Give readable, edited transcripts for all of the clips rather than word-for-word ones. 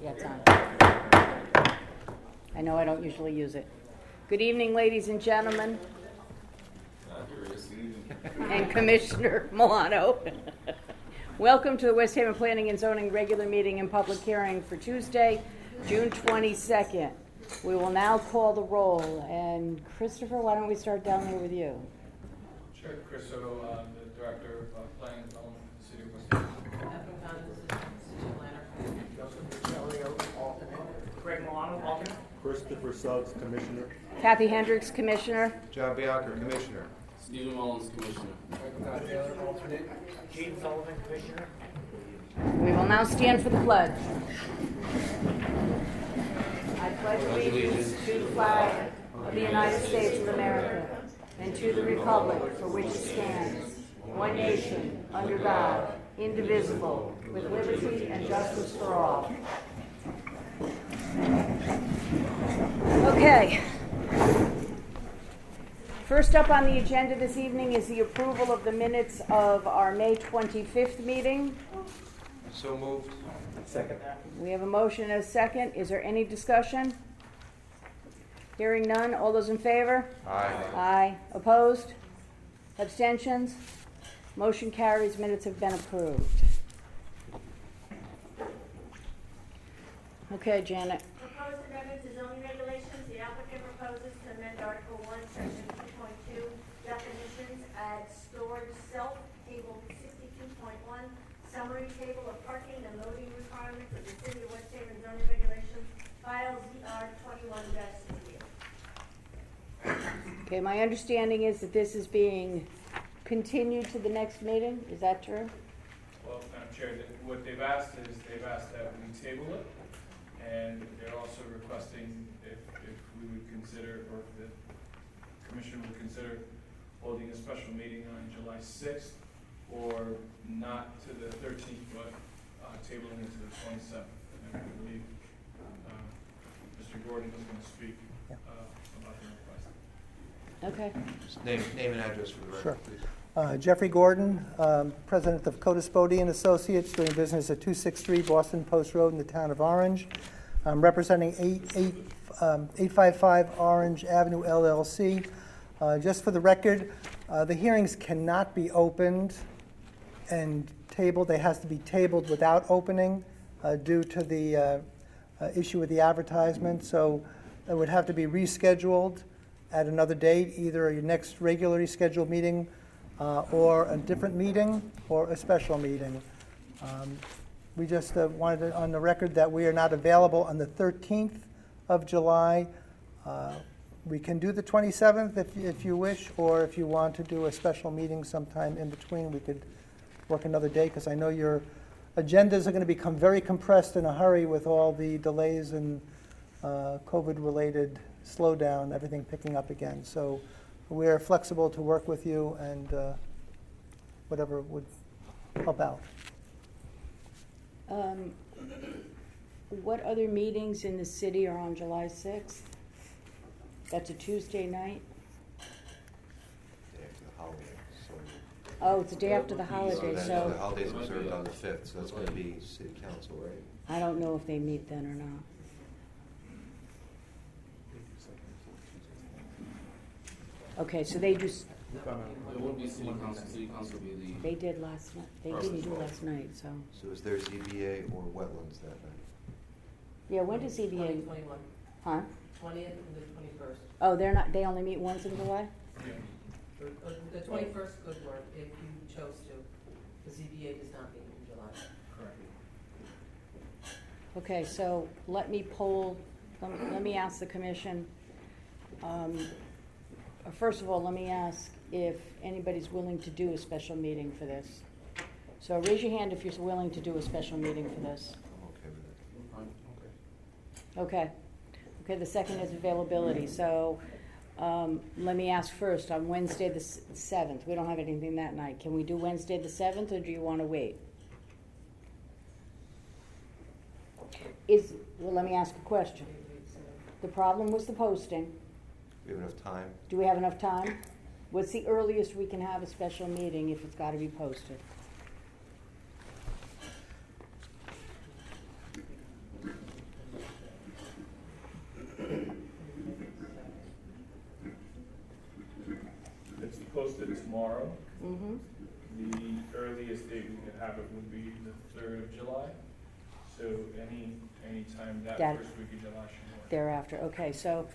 Yeah, it's on. I know I don't usually use it. Good evening, ladies and gentlemen. And Commissioner Milano. Welcome to the West Haven Planning and Zoning regular meeting and public hearing for Tuesday, June 22nd. We will now call the roll. And Christopher, why don't we start down here with you? Sure. Chris Soto, the Director of Planning and Development for the City of West Haven. Greg Milano, alternate. Christopher Suggs, Commissioner. Kathy Hendricks, Commissioner. John Bianca, Commissioner. Stephen Mullins, Commissioner. Michael Taylor, alternate. Gene Sullivan, Commissioner. We will now stand for the pledge. I pledge allegiance to the flag of the United States of America and to the republic for which it stands, one nation, under God, indivisible, with liberty and justice for all. Okay. First up on the agenda this evening is the approval of the minutes of our May 25th meeting. So moved. Second. We have a motion and a second. Is there any discussion? Hearing none. All those in favor? Aye. Aye. Opposed? Abstentions? Motion carries. Minutes have been approved. Okay, Janet. Proposed amendment to zoning regulations. The applicant proposes to amend Article 1, Section 2.2, definitions, add storage self, Table 62.1, summary table of parking and loading requirements of the City of West Haven zoning regulations, file ZR 21-68. Okay, my understanding is that this is being continued to the next meeting. Is that true? Well, Madam Chair, what they've asked is that we table it, and they're also requesting if we would consider, or if the Commission would consider holding a special meeting on July 6th, or not to the 13th, but tabling it to the 27th. And I believe Mr. Gordon is going to speak about the request. Okay. Just name and address for the record, Sure. please. Jeffrey Gordon, President of Codispodi and Associates, doing business at 263 Boston Post Road in the town of Orange. I'm representing 855 Orange Avenue LLC. Just for the record, the hearings cannot be opened and tabled. They has to be tabled without opening due to the issue with the advertisement. So it would have to be rescheduled at another date, either your next regularly scheduled meeting or a different meeting or a special meeting. We just wanted it on the record that we are not available on the 13th of July. We can do the 27th if you wish, or if you want to do a special meeting sometime in between, we could work another day, because I know your agendas are going to become very compressed in a hurry with all the delays and COVID-related slowdown, everything picking up again. So we're flexible to work with you and whatever would help out. What other meetings in the city are on July 6th? That's a Tuesday night? Day after the holiday, so. Oh, it's the day after the holiday, The so holiday's observed on the 5th, so that's going to be city council, right? I don't know if they meet then or not. Okay, so they just, It would be city council. City council would be they did last night. They didn't do last night, so. So is there ZBA or wetlands that night? Yeah, when does ZBA? 2021, Huh? 20th and the 21st. Oh, they're not, they only meet once in July? The 21st could work if you chose to. The ZBA does not meet in July. Correct. Okay, so let me ask the commission. First of all, let me ask if anybody's willing to do a special meeting for this. So raise your hand if you're willing to do a special meeting for this. I'm okay with it. Okay. Okay, the second is availability. So let me ask first, on Wednesday the 7th, we don't have anything that night. Can we do Wednesday the 7th, or do you want to wait? Well, let me ask a question. The problem was the posting. We have enough time? Do we have enough time? What's the earliest we can have a special meeting if it's got to be posted? tomorrow. Mm-hmm. The earliest date we could have it would be the 3rd of July. So any time that That- first week of July should work. Thereafter, okay, so,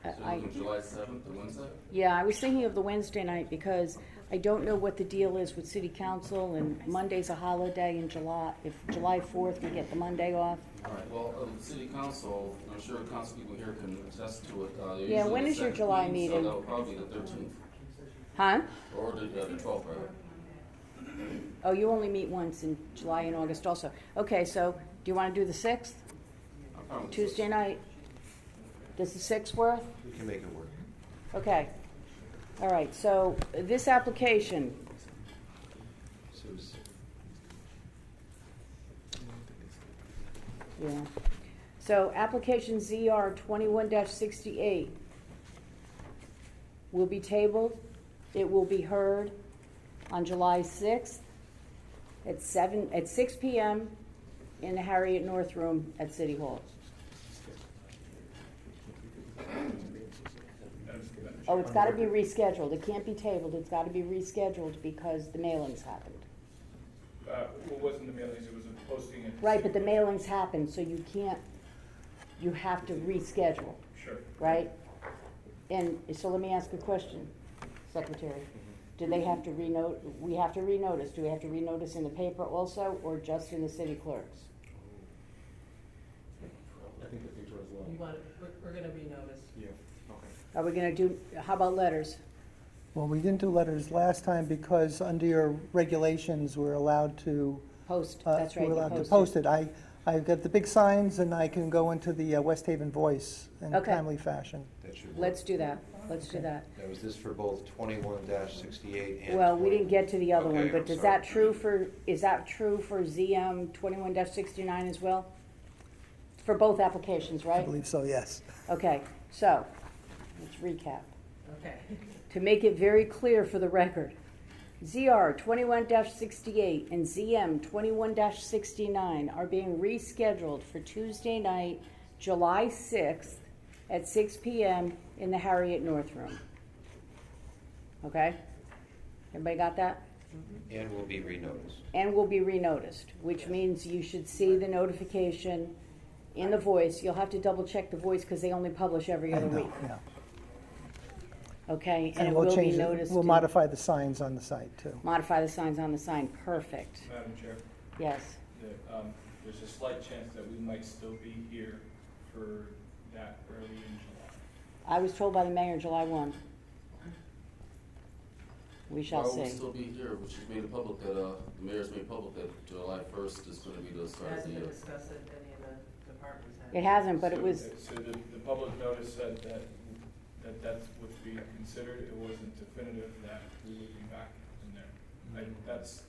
So I, looking July 7th, the Wednesday? yeah, I was thinking of the Wednesday night because I don't know what the deal is with city council and Monday's a holiday in July. If July 4th, we get the Monday off. All right, well, city council, I'm sure council people here can attest to it. They're Yeah, usually when the is your second July meeting, meeting? So that would probably be the 13th, Huh? or the 12th, rather. Oh, you only meet once in July and August also. Okay, so do you want to do the 6th? I'm fine with the Tuesday 6th. night? Does the 6th work? We can make it work. Okay. All right, so this application, So it's- yeah. So application ZR 21-68 will be tabled. It will be heard on July 6th at 6 p.m. in the Harriet North Room at City Hall. Oh, it's got to be rescheduled. It can't be tabled. It's got to be rescheduled because the mailings happened. What wasn't the mailings, it was a posting. at Right, but the city- mailings happened, so you can't, you have to reschedule, Sure. right? And so let me ask a question, Secretary. Do they have to we have to renotice. Do we have to renotice in the paper also, or just in the city clerks? I think the paper as well. We want, we're gonna renotice. Yeah, okay. Are we gonna do, how about letters? Well, we didn't do letters last time because under your regulations, we're allowed to, Post, that's right, we're you allowed to post post it. I've got the big signs and I can go into the West Haven Voice in Okay. timely fashion. That should work. Let's do that, let's do that. Now, is this for both 21-68 and? Well, we 20? didn't get to the other one, Okay, but I'm is sorry. that true for ZM 21-69 as well? For both applications, I right? believe so, yes. Okay, so, let's recap. Okay. To make it very clear for the record, ZR 21-68 and ZM 21-69 are being rescheduled for Tuesday night, July 6th at 6 p.m. in the Harriet North Room. Okay? Everybody got that? And will be renoticed. And will be renoticed, which means you should see the notification in the Voice. You'll have to double check the Voice because they only publish every I other know, week. yeah. Okay? And it we'll will be change it. noticed. We'll in- modify the signs on the site too. Modify the signs on the sign. Perfect. Madam Chair, Yes. there's a slight chance that we might still be here for that early in July. I was told by the mayor July 1. We shall Why will we see. still be here, which is made public that, the mayor's made public that July 1st is gonna be the start of the Hasn't year. been discussed at any of the departments. have It hasn't, but it So- was, So the public notice said that that's what's being considered. It wasn't definitive that we would be back in there. That's,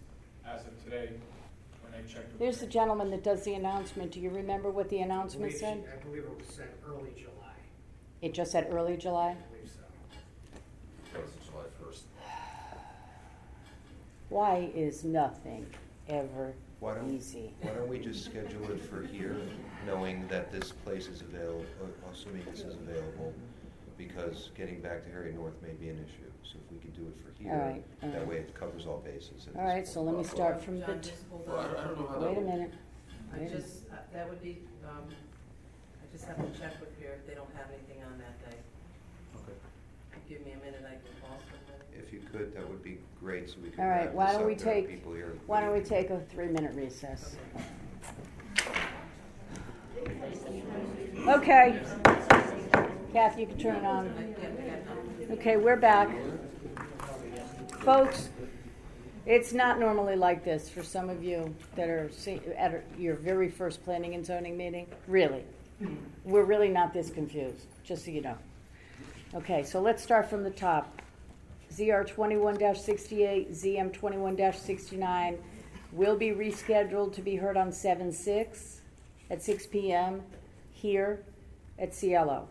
as of today, when I checked with. there's the gentleman that does the announcement. Do you remember what the announcement said? I believe it was said early July, It just said early July? I believe so. That was July 1st. Why is nothing ever Why don't- easy? Why don't we just schedule it for here, knowing that this place is available, assuming this is available, because getting back to Harriet North may be an issue. So if we could do it for All here, right, all that right. way it covers all bases. at All this right, so point. let me start from the, John, just hold Well, I on. don't know how that wait a would. minute. I Wait a just, that would be, I just have to check with here if they don't have anything on that day. Okay. Give me a minute, I can call somebody. If you could, that would be great, so we can All right, wrap why this don't up. we There are take- people here Why don't we waiting. take a 3-minute recess? Okay. Kathy, you can turn it on. Okay, we're back. Folks, it's not normally like this for some of you that are at your very first planning and zoning meeting. Really. We're really not this confused, just so you know. Okay, so let's start from the top. ZR 21-68, ZM 21-69 will be rescheduled to be heard on 7/6 at 6 p.m. here at CLO.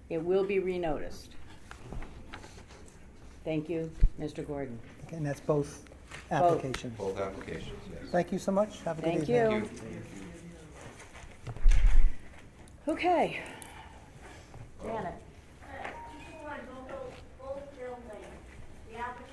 It will be renoticed. Thank you, Mr. Gordon. Okay, and that's both applications. Both applications, yes. Thank you so much. Have a good Thank evening. you. Okay. Janet. 221 Bullfield Lane. The applicant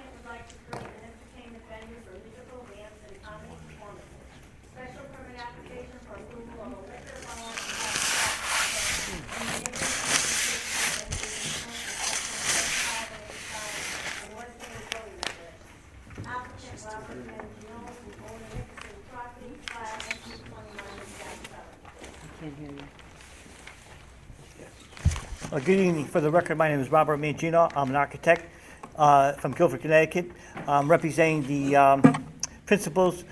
Can't hear you. Good evening. For the record, my name is Robert Mangino. I'm an architect from Guilford, Connecticut. I'm representing the principals,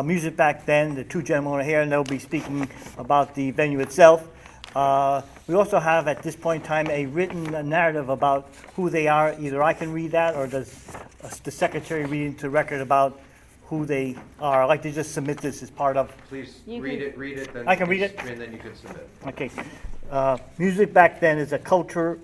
Music Back Then, the two gentlemen are here, and they'll be speaking about the venue itself. We also have, at this point in time, a written narrative about who they are. Either I can read that, or does the secretary read into record about who they are. I'd like to just submit this as part of. Please You read can- it, read it, then. I can read it? And then you can submit. Okay. Music Back Then is a culture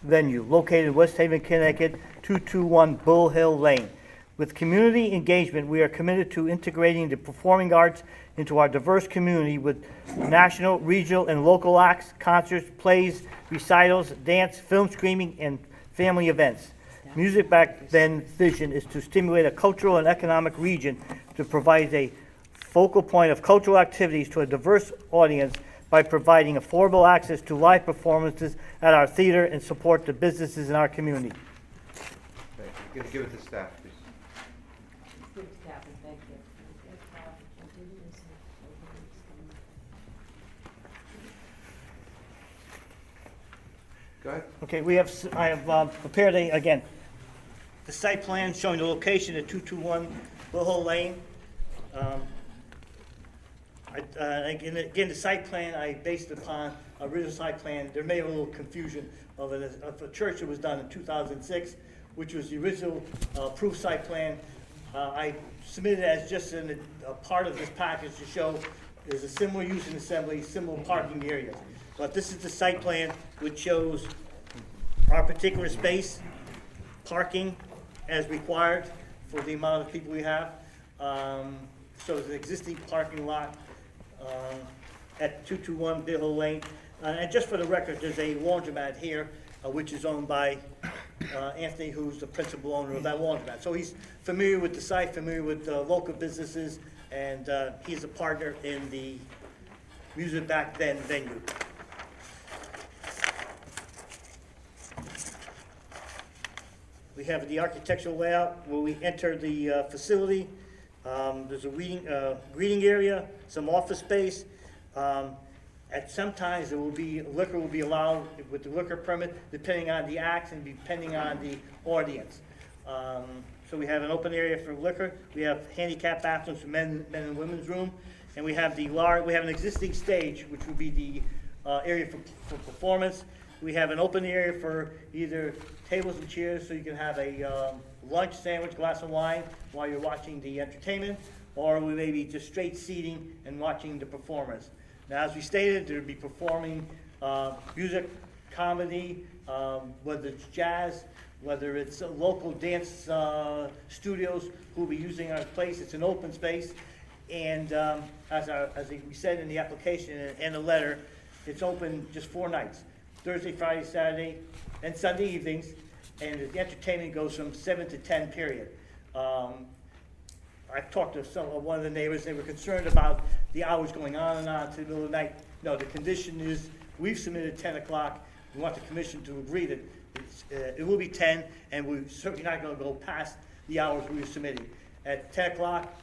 venue located in West Haven, Connecticut, 221 Bull Hill Lane. With community engagement, we are committed to integrating the performing arts into our diverse community with national, regional, and local acts, concerts, plays, recitals, dance, film screening, and family events. Music Back Then vision is to stimulate a cultural and economic region to provide a focal point of cultural activities to a diverse audience by providing affordable access to live performances at our theater and support the businesses in our community. Thank you. Give it to staff, please. Good, Captain, thank you. Go ahead. Okay, I have prepared again, the site plan showing the location at 221 Bull Hill Lane. Again, the site plan I based upon original site plan. There may have a little confusion of a church that was done in 2006, which was the original approved site plan. I submitted it as just a part of this package to show there's a similar use and assembly, similar parking areas. But this is the site plan which shows our particular space, parking as required for the amount of people we have. So it's an existing parking lot at 221 Bill Hill Lane. And just for the record, there's a laundromat here, which is owned by Anthony, who's the principal owner of that laundromat. So he's familiar with the site, familiar with local businesses, and he's a partner in the Music Back Then venue. We have the architectural layout where we enter the facility. There's a greeting area, some office space. At some times, liquor will be allowed with the liquor permit, depending on the acts and depending on the audience. So we have an open area for liquor. We have handicap bathrooms for men and women's room, and we have an existing stage, which would be the area for performance. We have an open area for either tables and chairs, so you can have a lunch, sandwich, glass of wine while you're watching the entertainment, or we may be just straight seating and watching the performers. Now, as we stated, there'll be performing music, comedy, whether it's jazz, whether it's local dance studios who will be using our place. It's an open space, and as we said in the application and the letter, it's open just 4 nights: Thursday, Friday, Saturday, and Sunday evenings, and the entertainment goes from 7 to 10 period. I've talked to one of the neighbors. They were concerned about the hours going on and on to the middle of the night. No, the condition is we've submitted 10 o'clock. We want the commission to agree that it will be 10, and we're certainly not going to go past the hours we were submitting. At 10 o'clock,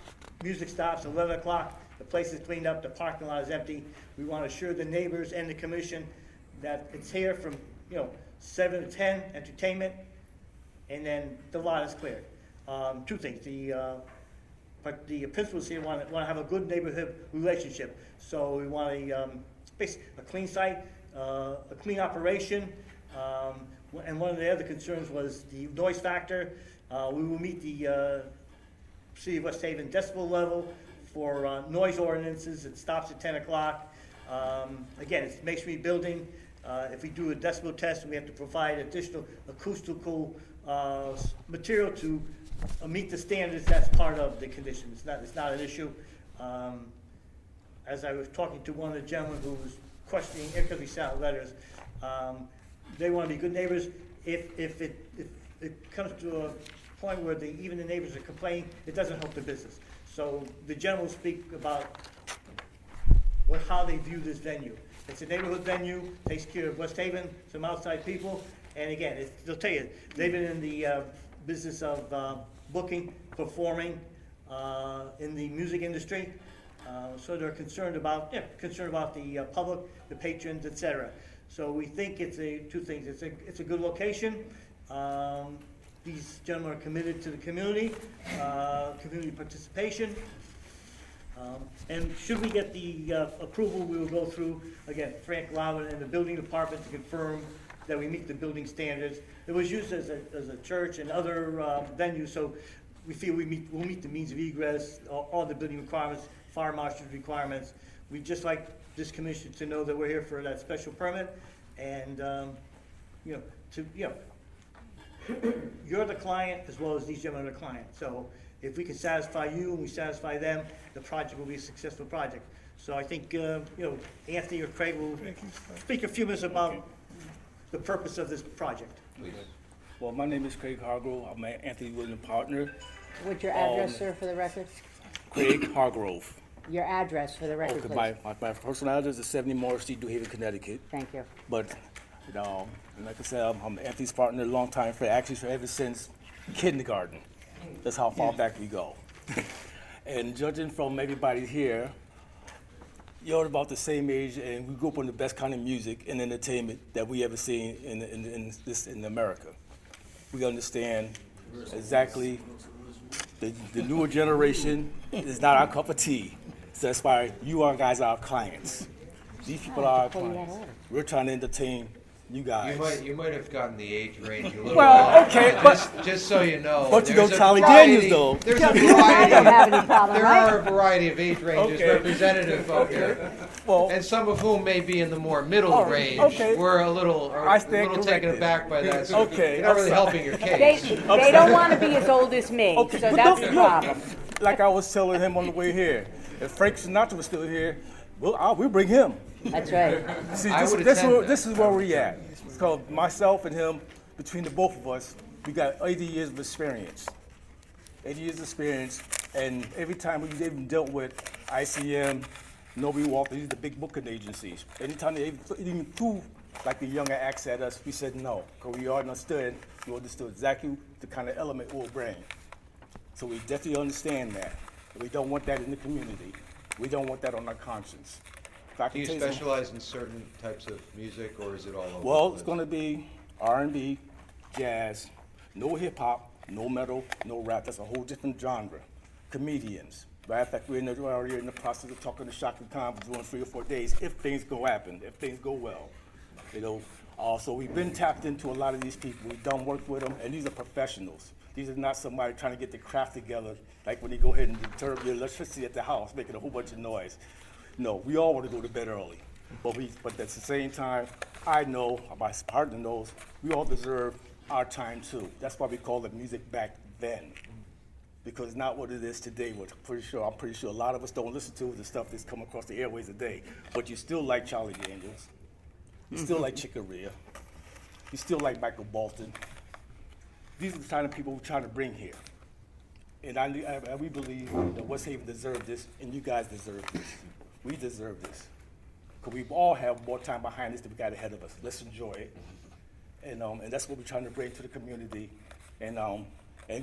music stops. 11 o'clock, the place is cleaned up. The parking lot is empty. We want to assure the neighbors and the commission that it's here from 7 to 10, entertainment, and then the lot is cleared. 2 things. But the principals here want to have a good neighborhood relationship. So we want a clean site, a clean operation. And one of the other concerns was the noise factor. We will meet the City of West Haven decibel level for noise ordinances. It stops at 10 o'clock. Again, it's masonry building. If we do a decibel test, we have to provide additional acoustical material to meet the standards. That's part of the condition. It's not an issue. As I was talking to one of the gentlemen who was questioning it because we sent out letters, they want to be good neighbors. If it comes to a point where even the neighbors are complaining, it doesn't help the business. So the gentleman will speak about how they view this venue. It's a neighborhood venue, takes care of West Haven, some outside people, and again, they'll tell you, they've been in the business of booking, performing in the music industry. So they're concerned about the public, the patrons, et cetera. So we think it's two things. It's a good location. These gentlemen are committed to the community participation. And should we get the approval, we will go through, again, Frank Robin and the building department to confirm that we meet the building standards. It was used as a church and other venues, so we feel we'll meet the means of egress, all the building requirements, fire marshal's requirements. We'd just like this commission to know that we're here for that special permit, and, you're the client as well as these gentlemen are the client. So if we can satisfy you and we satisfy them, the project will be a successful project. So I think, Anthony or Craig will speak a few minutes about the purpose of this project. Please. Well, my name is Craig Hargrove. I'm an Anthony Williams partner. What's your address, sir, for the record? Craig Hargrove. Your address for the record, Okay, please. my personal address is 70 Morris Street, New Haven, Connecticut. Thank you. But, like I said, I'm Anthony's partner, long time friend, actually ever since kindergarten. That's how far back we go. And judging from everybody here, you're about the same age, and we grew up on the best kind of music and entertainment that we ever seen in America. We understand exactly the newer generation is not our cup of tea. So that's why guys are our clients. These people are our clients. We're trying to entertain you guys. You might have gotten the age range a little Well, bit. okay, but Just so you know. But you know there's a Charlie variety- Daniels, though. There's a I don't have variety, any problem, there right? are a variety of age ranges Okay. representative of here. well, And some of whom may be in the more middle Oh, range. okay. We're a little taken corrected. aback by that. So Okay, You're not really I'm helping your They, case. they don't want to be as old as me, okay, so but that's look, the problem. like I was telling him on the way here, if Frank Sinatra was still here, we'll bring him. That's right. See, I would this attend that. is where we're at. Because myself and him, between the both of us, we got 80 years of experience. 80 years of experience, and every time we've even dealt with ICM, Nobody Walker, these are the big booking agencies. Anytime they even threw like the younger acts at us, we said no, because we understood exactly the kind of element we'll bring. So we definitely understand that. We don't want that in the community. We don't want that on our conscience. If I Do can you tell you something- specialize in certain types of music, or is it all over? Well, the it's place? gonna be R&B, jazz, no hip hop, no metal, no rap. That's a whole different genre. Comedians. Matter of fact, we're already in the process of talking to Shaka Khan for doing 3 or 4 days if things go well. So we've been tapped into a lot of these people. We've done work with them, and these are professionals. These are not somebody trying to get the craft together, like when they go ahead and disturb your electricity at the house, making a whole bunch of noise. No, we all want to go to bed early. But at the same time, I know, my partner knows, we all deserve our time too. That's why we call it music back then. Because it's not what it is today, which I'm pretty sure a lot of us don't listen to the stuff that's come across the airways today. But you still like Charlie Daniels. You still like Chick Corea. You still like Michael Bolton. These are the kind of people we're trying to bring here. And we believe that West Haven deserves this, and you guys deserve this. We deserve this. Because we all have more time behind us than we got ahead of us. Let's enjoy it. And that's what we're trying to bring to the community. And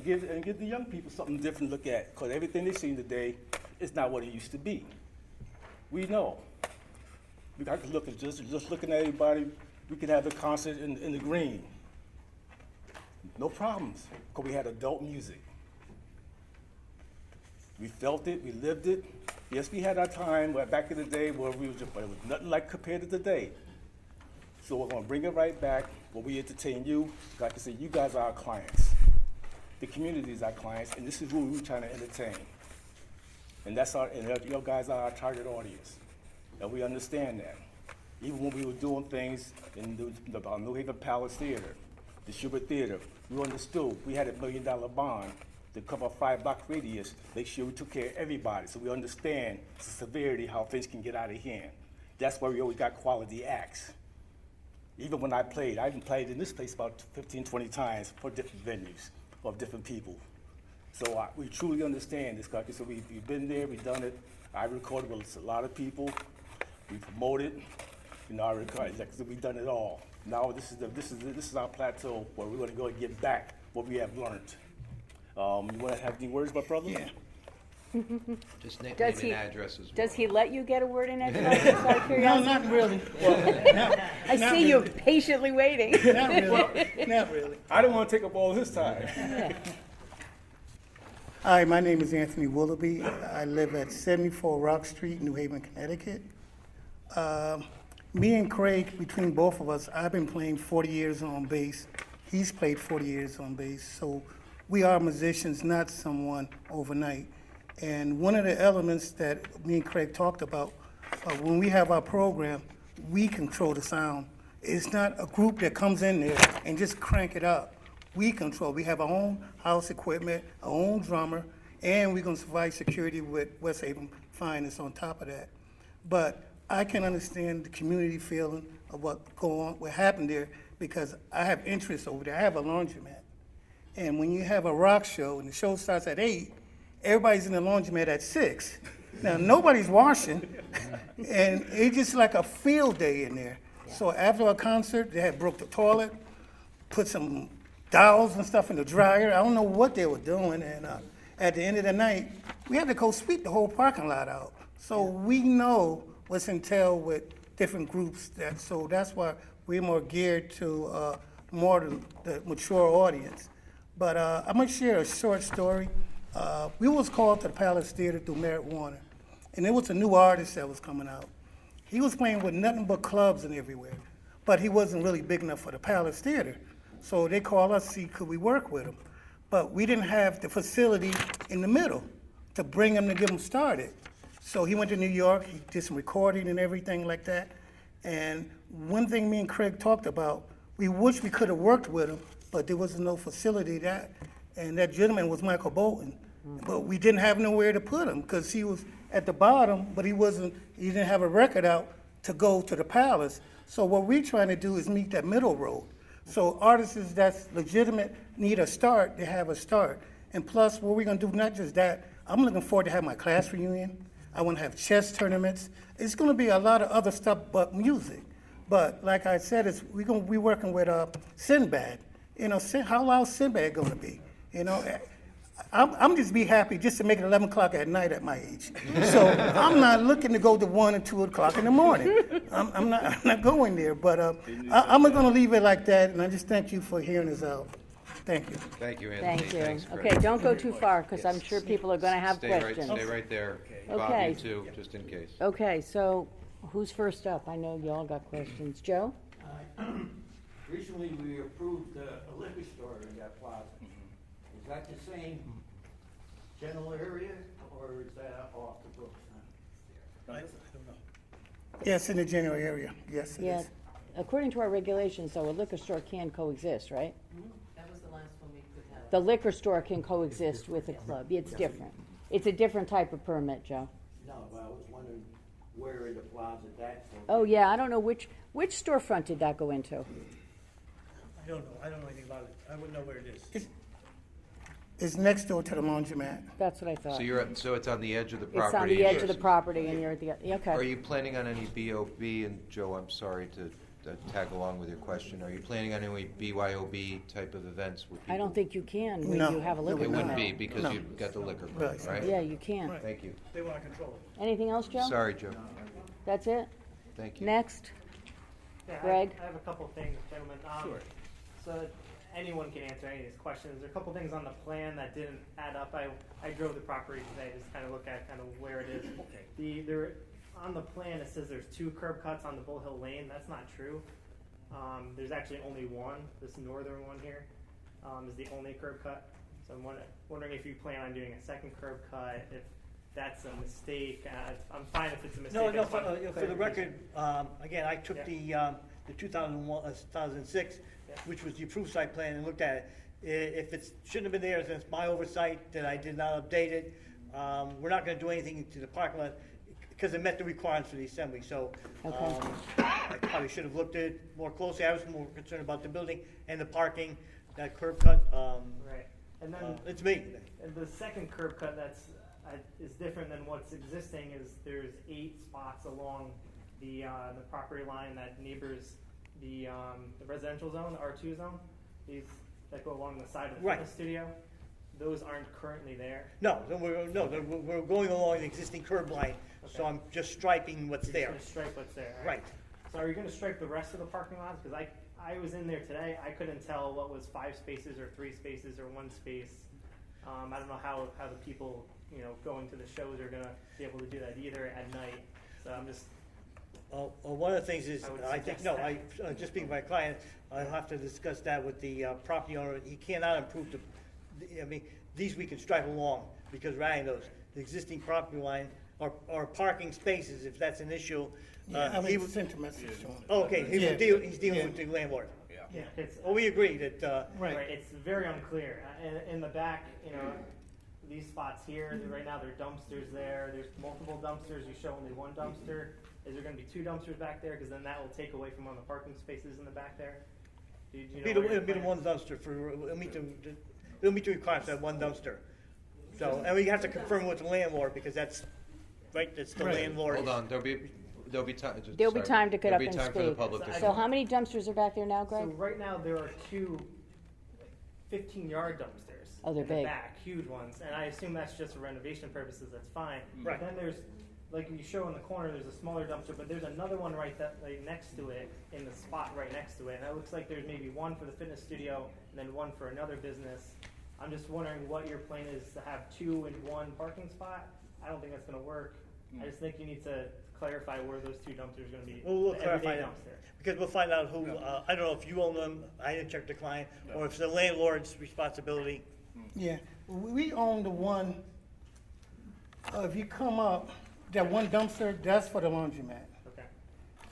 give the young people something different to look at. Because everything they've seen today is not what it used to be. We know. I could look at just looking at everybody, we could have a concert in the green. No problems, because we had adult music. We felt it, we lived it. Yes, we had our time back in the day where but it was nothing like compared to today. So we're gonna bring it right back, where we entertain you. Like I said, you guys are our clients. The community is our clients, and this is who we're trying to entertain. And your guys are our target audience. And we understand that. Even when we were doing things in the New Haven Palace Theater, the Schubert Theater, we understood we had $1 million bond to cover a 5-block radius, make sure we took care of everybody, so we understand the severity, how things can get out of hand. That's why we always got quality acts. Even when I even played in this place about 15, 20 times for different venues of different people. So we truly understand this, because we've been there, we've done it. I recorded with a lot of people. We promoted. We've done it all. Now this is our plateau where we're going to go and get back what we have learned. You want to have any words, my brother? Yeah. Just name Does and he- address as well. Does he let you get a word in edgewise, just out of No, curiosity? not really. I not see you really. patiently waiting. Not really, not really. I didn't want to take up all his time. Hi, my name is Anthony Willoughby. I live at 74 Rock Street, New Haven, Connecticut. Me and Craig, between both of us, I've been playing 40 years on bass. He's played 40 years on bass. So we are musicians, not someone overnight. And one of the elements that me and Craig talked about, when we have our program, we control the sound. It's not a group that comes in there and just crank it up. We control. We have our own house equipment, our own drummer, and we're going to provide security with West Haven Finance on top of that. But I can understand the community feeling of what happened there, because I have interests over there. I have a laundromat. And when you have a rock show and the show starts at 8, everybody's in the laundromat at 6. Now, nobody's washing, and it's just like a field day in there. So after a concert, they had broke the toilet, put some dowels and stuff in the dryer. I don't know what they were doing. And at the end of the night, we had to go sweep the whole parking lot out. So we know what's entailed with different groups. So that's why we're more geared to more the mature audience. But I'm gonna share a short story. We was called to the Palace Theater through Merritt Warner, and it was a new artist that was coming out. He was playing with nothing but clubs and everywhere, but he wasn't really big enough for the Palace Theater. So they called us to see could we work with him. But we didn't have the facility in the middle to bring him to get him started. So he went to New York, he did some recording and everything like that. And one thing me and Craig talked about, we wish we could have worked with him, but there was no facility and that gentleman was Michael Bolton. But we didn't have nowhere to put him because he was at the bottom, but he didn't have a record out to go to the Palace. So what we're trying to do is meet that middle road. So artists that's legitimate need a start, they have a start. And plus, what we're gonna do, not just that, I'm looking forward to have my class reunion. I wanna have chess tournaments. It's gonna be a lot of other stuff but music. But like I said, we're gonna be working with Sinbad. You know, how loud Sinbad gonna be? You know, I'm just be happy just to make it 11 o'clock at night at my age. So I'm not looking to go to 1 or 2 o'clock in the morning. I'm not going there. But I'm going to leave it like that, and I just thank you for hearing us out. Thank you. Thank you, Anthony. Thank you. Thanks, Craig. Okay, don't go too far, because I'm sure people are gonna have questions. Stay right there. Bob, Okay. you too, just in case. Okay, so who's first up? I know you all got questions. Joe? Recently, we approved a liquor store in that plaza. Is that the same general area, or is that off the books now? I don't know. Yes, in the general area. Yes, it Yeah. is. According to our regulations, though, a liquor store can coexist, right? That was the last one we could have. The liquor store can coexist with a club. It's different. It's a different type of permit, Joe. No, but I was wondering where in the plaza that's located. Oh, yeah, I don't know which storefront did that go into? I don't know. I don't know anything about it. I wouldn't know where it is. It's next door to the laundromat. That's what I thought. So it's on the edge of the It's property. on the edge of the property, and you're at the, Are okay. you planning on any BOB, and Joe, I'm sorry to tag along with your question, are you planning on any BYOB type of events with people? I don't think you can when No, you have a it liquor It permit. wouldn't be, because No. you've got the liquor permit, Right. right? Yeah, you can. Thank you. They want to control it. Anything else, Joe? Sorry, Joe. That's it? Thank you. Next? Yeah, Greg? I have a couple things, gentlemen. Sure. So anyone can answer any of these questions. There are a couple things on the plan that didn't add up. I drove the property today, just kind of look at kind of where it is. On the plan, it says there's 2 curb cuts on the Bull Hill Lane. That's not true. There's actually only one. This northern one here is the only curb cut. So I'm wondering if you plan on doing a second curb cut, if that's a mistake. I'm fine if it's a mistake. No, I no, just want for the record, clarification. again, I took the 2006, which was the approved site plan, and looked at it. If it shouldn't have been there, then it's my oversight that I did not update it. We're not gonna do anything to the parking lot, because it met the requirements for the assembly, so, I probably should have looked at it more closely. I was more concerned about the building and the parking, that curb cut, Right. And then it's me. and the second curb cut is different than what's existing. Is there's 8 spots along the property line that neighbors the residential zone, the R2 zone. These that go along the side of the Right. fitness studio. those aren't currently there? No, we're going along the existing curb line, so Okay. I'm just striping what's You're there. just gonna stripe what's there? Right. So are you gonna stripe the rest of the parking lots? Because I was in there today, I couldn't tell what was 5 spaces or 3 spaces or 1 space. I don't know how the people, going to the shows are gonna be able to do that either at night. So I'm just, One of the things is, I would I think, suggest just being my client, I'll have to discuss that with the property owner. He cannot improve these we can stripe along, because we're adding those. The existing property line or parking spaces, if that's an issue. Yeah, he I would- sent a message to him. Okay, Yeah. he's dealing Yeah. with the landlord. Yeah. it's, Well, we agree that, Right. it's very unclear. In the back, these spots here, right now there are dumpsters there, there's multiple dumpsters, you show only one dumpster. Is there gonna be 2 dumpsters back there? Because then that will take away from one of the parking spaces in the back there. Do you know where it'll your be the plan- one dumpster it'll meet the requirements of one dumpster. So, and we have to confirm with the landlord, because that's the Right. landlord. Hold on, there'll be time. There'll be time to get up and There'll be time for the speak. public to So how many dumpsters are back there now, So Greg? right now, there are 2 15-yard dumpsters. Oh, they're in the big. back, huge ones, and I assume that's just for renovation purposes, that's fine. Right. But then there's, like you show in the corner, there's a smaller dumpster, but there's another one right next to it, in the spot right next to it, and it looks like there's maybe one for the fitness studio, and then one for another business. I'm just wondering what your plan is to have 2 in 1 parking spot. I don't think that's gonna work. I just think you need to clarify where those 2 dumpsters are gonna be. We'll The clarify everyday that, dumpster. because we'll find out who, I don't know if you own them, I didn't check the client, or if it's the landlord's responsibility. Yeah, we own the one, if you come up, that one dumpster, that's for the laundromat. Okay,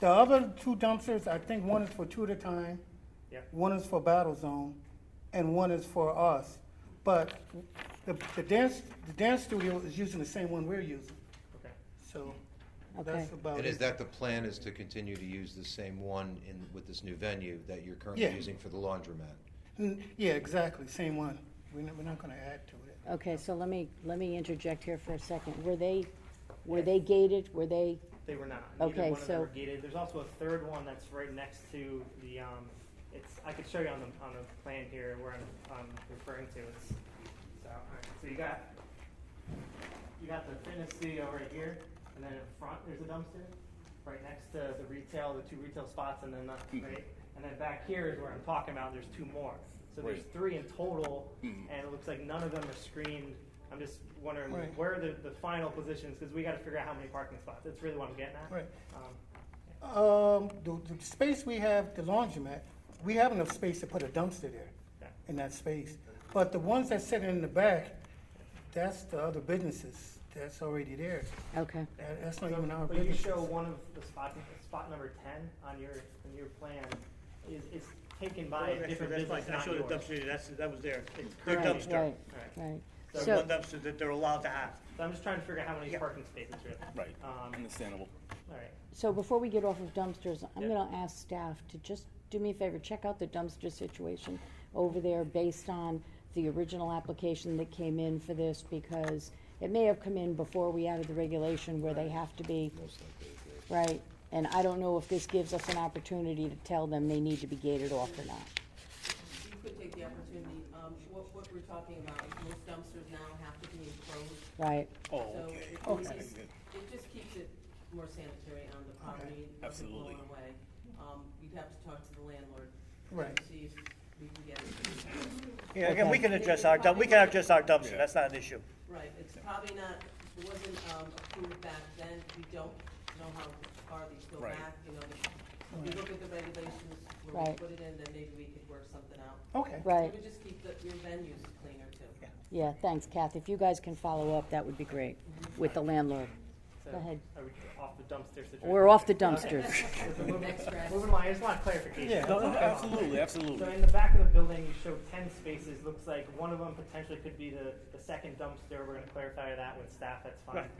The other 2 dumpsters, I think one is for 2 at a time. yeah. One is for Battle Zone, and one is for us. But the dance studio is using the same one we're using, Okay. so Okay. that's about And it. is that the plan, is to continue to use the same one with this new venue that you're currently Yeah. using for the laundromat? Yeah, exactly, same one. We're not gonna add to it. Okay, so let me interject here for a second. Were they gated? Were they, They were not. Neither Okay, one of them so- were gated. There's also a third one that's right next to the, I could show you on the plan here where I'm referring to. So, all right, so you got the fitness studio right here, and then in front there's a dumpster, right next to the 2 retail spots, and then right, and then back here is where I'm talking about, there's 2 more. So there's 3 in total, and it looks like none of them are screened. I'm just wondering Right. where are the final positions, because we gotta figure out how many parking spots. That's really what I'm getting at. Right. Um, The space we have, the laundromat, we have enough space to put a dumpster there Okay. in that space. But the ones that sit in the back, that's the other businesses, that's already there. okay. That's not even our But you business. show one of the spots, spot number 10 on your plan is taken by a different That's business, fine. I not showed the yours. dumpster, that was there. It's Their correct. dumpster. Right, Alright. right. There's So, one dumpster that they're allowed to have. So I'm just trying to figure out how many parking spaces really. Right, Um, understandable. all right. so before we get off of dumpsters, I'm Yeah. gonna ask staff to just do me a favor, check out the dumpster situation over there based on the original application that came in for this, because it may have come in before we added the regulation where they have to be, right? And I don't know if this gives us an opportunity to tell them they need to be gated off or not. You could take the opportunity, what we're talking about, is most dumpsters now have to be enclosed. Right, Oh, So okay. it Okay. it just keeps it more sanitary on the property. It doesn't blow Absolutely. it away. You'd have to talk to the landlord. Right. To see if we can get it. Yeah, again, we can address our dumpster, Yeah. that's not an issue. Right, it's probably not, it wasn't approved back then. We don't know how far these go Right. back, If we look at the regulations, where we Right. put it in, then maybe we could work something out. Okay. right. It would just keep your venues cleaner too. Yeah, thanks, Kath. If you guys can follow up, that would be great with the landlord. So Go ahead. Are we off the dumpster situation? We're off the dumpsters. So moving Next graph. moving along, I just want clarification. Yeah. No, no, Okay. absolutely, So absolutely. in the back of the building, you show 10 spaces, looks like one of them potentially could be the second dumpster, we're gonna clarify that with staff, that's fine. Right.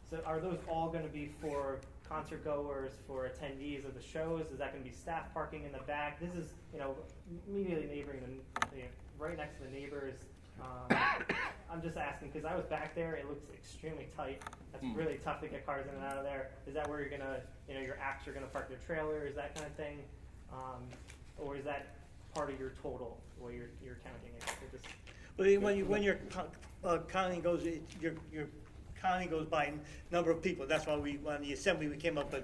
So are those all gonna be for concert goers, for attendees of the shows, is that gonna be staff parking in the back? This is, immediately neighboring, right next to the neighbors. I'm just asking, cause I was back there, it looks extremely tight, that's really tough to get cars in and out of there. Is that where you're gonna, your acts are gonna park their trailers, that kind of thing? Or is that part of your total, the way you're counting it? Or just- Well, when your counting goes, your counting goes by number of people. That's why on the assembly, we came up with,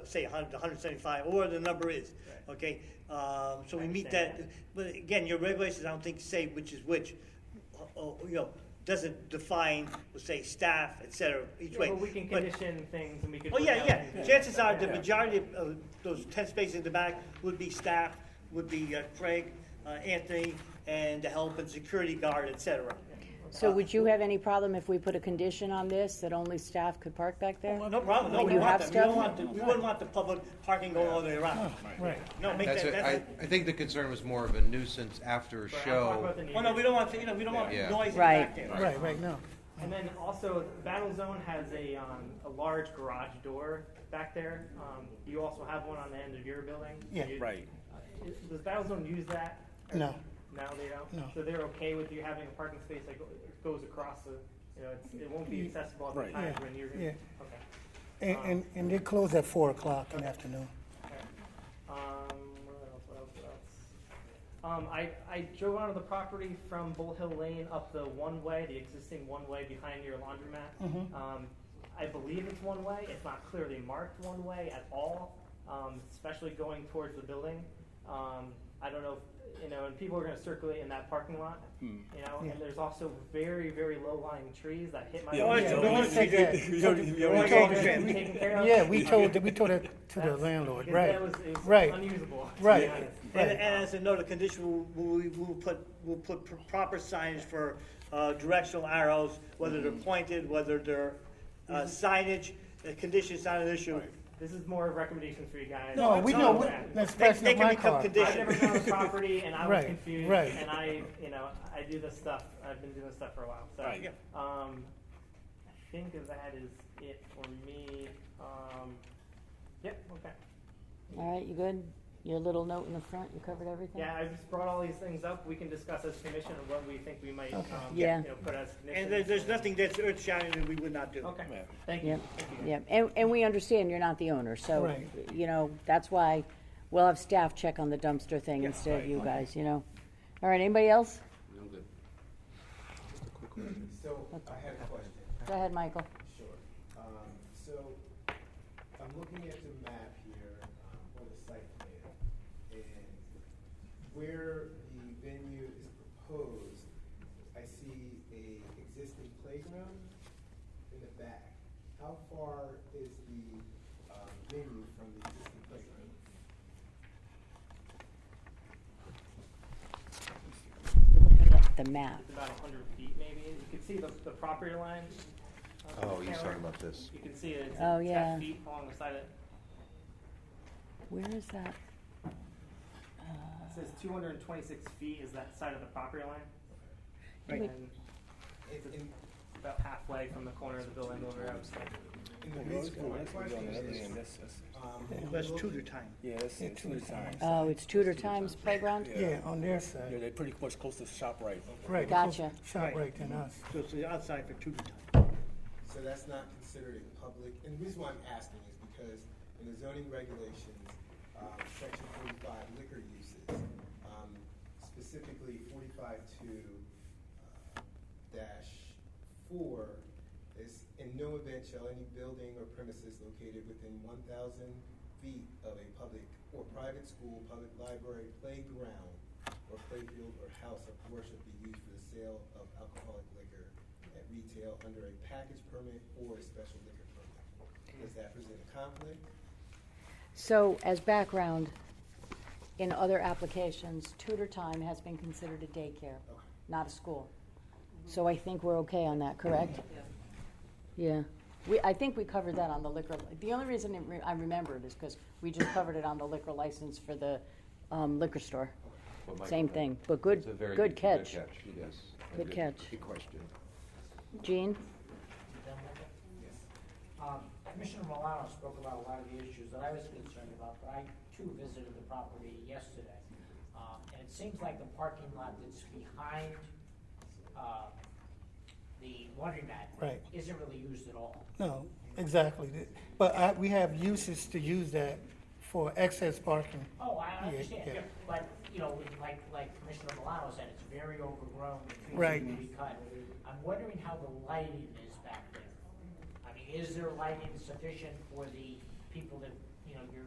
say 100, 175, or the number is, okay? So we meet that, but again, your regulations, I don't think say which is which, doesn't define, let's say, staff, et cetera, each way. But we can condition things and we could. Oh, put yeah, down yeah. things. Chances are, the majority of those 10 spaces in the back would be staff, would be Craig, Anthony, and the help and security guard, et cetera. So would you have any problem if we put a condition on this, that only staff could park back there? Well, no problem. No, When we you want have that. stuff? We wouldn't want the public parking going all the way around. Right. No, make That's that, it. that's. I think the concern was more of a nuisance after a Right, I'm talking show. about the Oh, no, we don't want, we don't want Yeah. noise in the Right. back there. Right, no. And then also, Battle Zone has a large garage door back there. You also have one on the end of your building. Yeah. Right. Does Battle Zone use that? No. No, they don't? No. So they're okay with you having a parking space that goes across the, it won't be accessible at the Right. times Yeah, when you're, yeah. okay. And they close at 4 o'clock in the afternoon. Okay. What else? I drove onto the property from Bull Hill Lane up the one-way, the existing one-way behind your laundromat. I believe it's one-way. It's not clearly marked one-way at all, especially going towards the building. I don't know if, and people are going to circulate in that parking lot, Yeah. and there's also very, very low-lying trees that hit my. Yeah, window. we want to take that. Taken care of. Yeah, we told it to the landlord, Because right. It was Right. unusable. To Right. Be honest. And as a note of condition, we'll put proper signage for directional arrows, whether they're pointed, whether they're signage. The condition's not an issue. This is more of recommendations for you guys. No, we know, that's pressing They up can my become car. conditions. I've never known the property, and I was Right, confused, right. and I do this stuff. I've been doing this stuff for a while. So, Right. I think that is it for me. Yep. Okay. All right, you good? Your little note in the front, you covered everything? Yeah, I just brought all these things up. We can discuss as commission and what we think we might, Yeah. put as conditions. And there's nothing that's earth-shattering that we would not do. Okay. Yeah. Thank you. Yep, Thank you. yep. And we understand you're not the owner, so, Right. that's why we'll have staff check on the dumpster thing instead of you guys, All right, anybody else? I'm good. So, I had a question. Go ahead, Michael. Sure. So, I'm looking at the map here, or the site plan, and where the venue is proposed, I see a existing playground in the back. How far is the venue from the existing playground? You're looking at the map. It's about 100 feet, maybe. You can see the property line. Oh, he's talking about this. You can see it. It's Oh, 10 yeah. feet along the side of it. Where is that? It says 226 feet is that side of the property line. Right. And it's about halfway from the corner of the building over outside. And the reason for my question is, That's Tudor time. Yeah, that's Yeah, two Tudor times. Oh, it's Tudor Times Playground? Yeah, on their Yeah, side. they're pretty much close to ShopRite. Right. Gotcha. Shop right than us. So it's the outside for Tudor time. so that's not considered a public, and the reason why I'm asking is because in the zoning regulations, section 45 liquor uses, specifically 45-4 is, in no event shall any building or premises located within 1,000 feet of a public or private school, public library, playground, or playfield or house of worship be used for the sale of alcoholic liquor at retail under a package permit or a special liquor permit. Does that present a conflict? So, as background, in other applications, Tudor Time has been considered a daycare, not a school. So I think we're okay on that, correct? Yeah. I think we covered that on the liquor, the only reason I remember it is because we just covered it on the liquor license for the liquor store. Well, Michael, Same thing, but good, it's a very good catch. Yes. Good catch. Good question. Gene? Commissioner Milano spoke about a lot of the issues that I was concerned about, but I too visited the property yesterday. And it seems like the parking lot that's behind the laundromat Right. isn't really used at all. No, exactly. But we have uses to use that for excess parking. Oh, I Yeah, understand, yeah. yeah, but you know, like Commissioner Milano said, it's very overgrown, the trees Right. need to be cut. I'm wondering how the lighting is back there. I mean, is there lighting sufficient for the people that, you know, your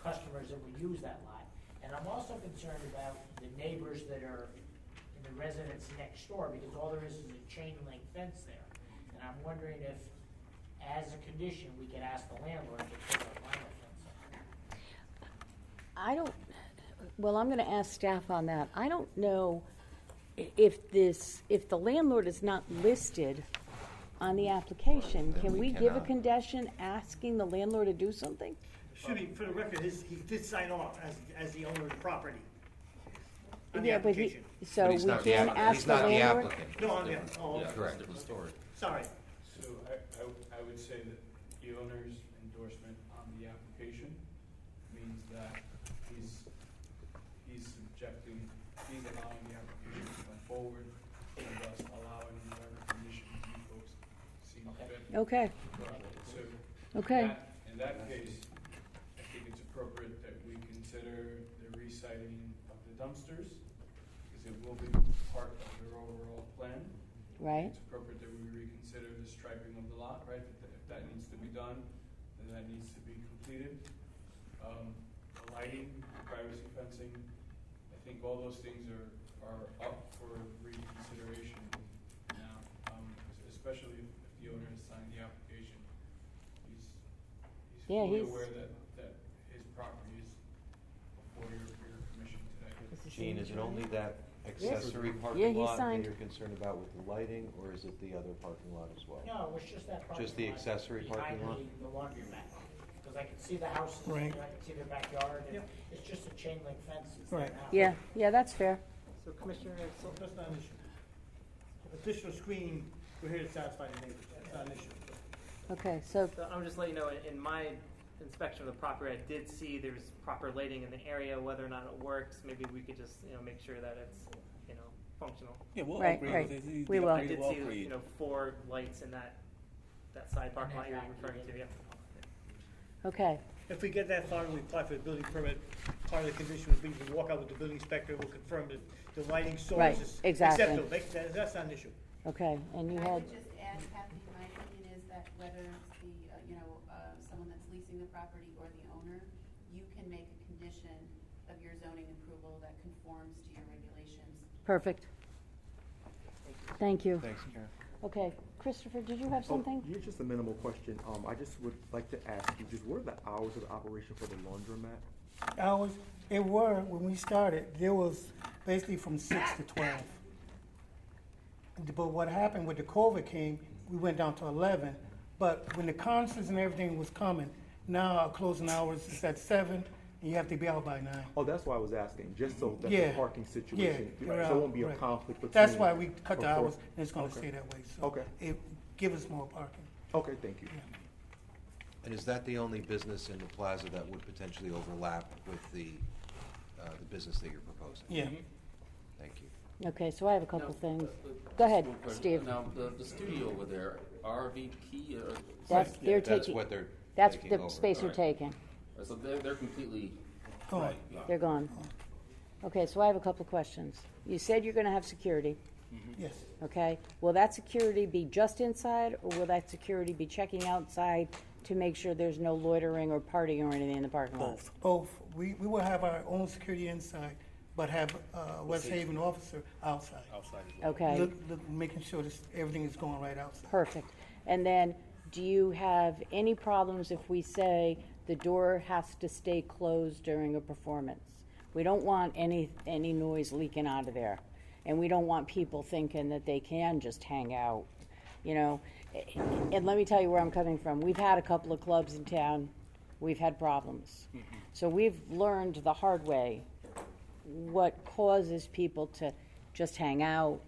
customers that would use that lot? And I'm also concerned about the neighbors that are in the residence next door, because all there is a chain link fence there. And I'm wondering if, as a condition, we could ask the landlord to put a vinyl fence up. I don't, well, I'm gonna ask staff on that. I don't know if the landlord is not listed on the application, can we give a condition asking the landlord to do something? Should be, for the record, he did sign off as the owner of the property. On the Yeah, but application. so But we he's not the can't app- ask he's the not the landlord? applicant. No, I'm, oh, Yeah, Correct. different story. sorry. So I would say that the owner's endorsement on the application means that he's allowing the application to come forward and thus allowing whatever conditions you folks seem fit. Okay, So okay. in that case, I think it's appropriate that we consider the reciting of the dumpsters, because it will be part of their overall plan. Right. It's appropriate that we reconsider the striping of the lot, right? If that needs to be done, then that needs to be completed. The lighting, privacy fencing, I think all those things are up for reconsideration now, especially if the owner has signed the application. He's Yeah, fully he's- aware that his property is before your commission today. Gene, is it only that accessory Yeah, parking he lot that signed. you're concerned about with the lighting, or is it the other parking lot as well? No, it was just that parking lot. Just the accessory parking lot? Behind the laundromat, because I can see the houses, Right. and I can see their backyard, and it's just a chain link fence. It's their Right. house. Yeah, that's fair. So Commissioner, that's not an issue. Additional screening, we're here to satisfy the neighbors, that's not an issue. Okay, so, So I'm just letting you know, in my inspection of the property, I did see there's proper lighting in the area. Whether or not it works, maybe we could just, make sure that it's, functional. Yeah, we'll Right, upgrade right. it. We will. I did We'll see, upgrade. 4 lights in that side parking lot you're referring to, yeah. okay, If we get that far and we apply for the building permit, part of the condition would be to walk out with the building inspector, will confirm that the lighting source Right, is exactly. acceptable. That's not an issue. okay, and you I had, would just add, Kathy, my opinion is that whether it's the, someone that's leasing the property or the owner, you can make a condition of your zoning approval that conforms to your regulations. perfect. Thank you. Thanks, Karen. Okay, Christopher, did you have something? Yeah, just a minimal question. I just would like to ask you, just what are the hours of operation for the laundromat? It were, when we started, there was basically from 6 to 12. But what happened with the COVID came, we went down to 11. But when the concerts and everything was coming, now our closing hours is at 7, and you have to be out by 9. Oh, that's why I was asking, just so that Yeah. the parking situation, Yeah, so right, it won't be a right. conflict between. That's why we cut the before- hours, and it's gonna Okay. stay that way. So Okay. it give us more parking. Okay, thank you. And is that the only business in the plaza that would potentially overlap with the business that you're proposing? Yeah. Thank you. Okay, so I have a couple Now, things. Go ahead, one question. Steve. Now, the studio over there, RVP, or? That's, they're That's taking, what they're that's taking the over. space you're Alright. taking. So they're completely. Oh, Right. They're gone. Okay, so I have a couple questions. You said you're gonna have security, yes. okay? Will that security be just inside, or will that security be checking outside to make sure there's no loitering or partying or anything in the parking lot? Both. We will have our own security inside, but have West Haven officer outside. Outside as well. Okay, Making sure that everything is going right outside. perfect. And then, do you have any problems if we say the door has to stay closed during a performance? We don't want any noise leaking out of there. And we don't want people thinking that they can just hang out, And let me tell you where I'm coming from. We've had a couple of clubs in town. We've had problems. So we've learned the hard way what causes people to just hang out.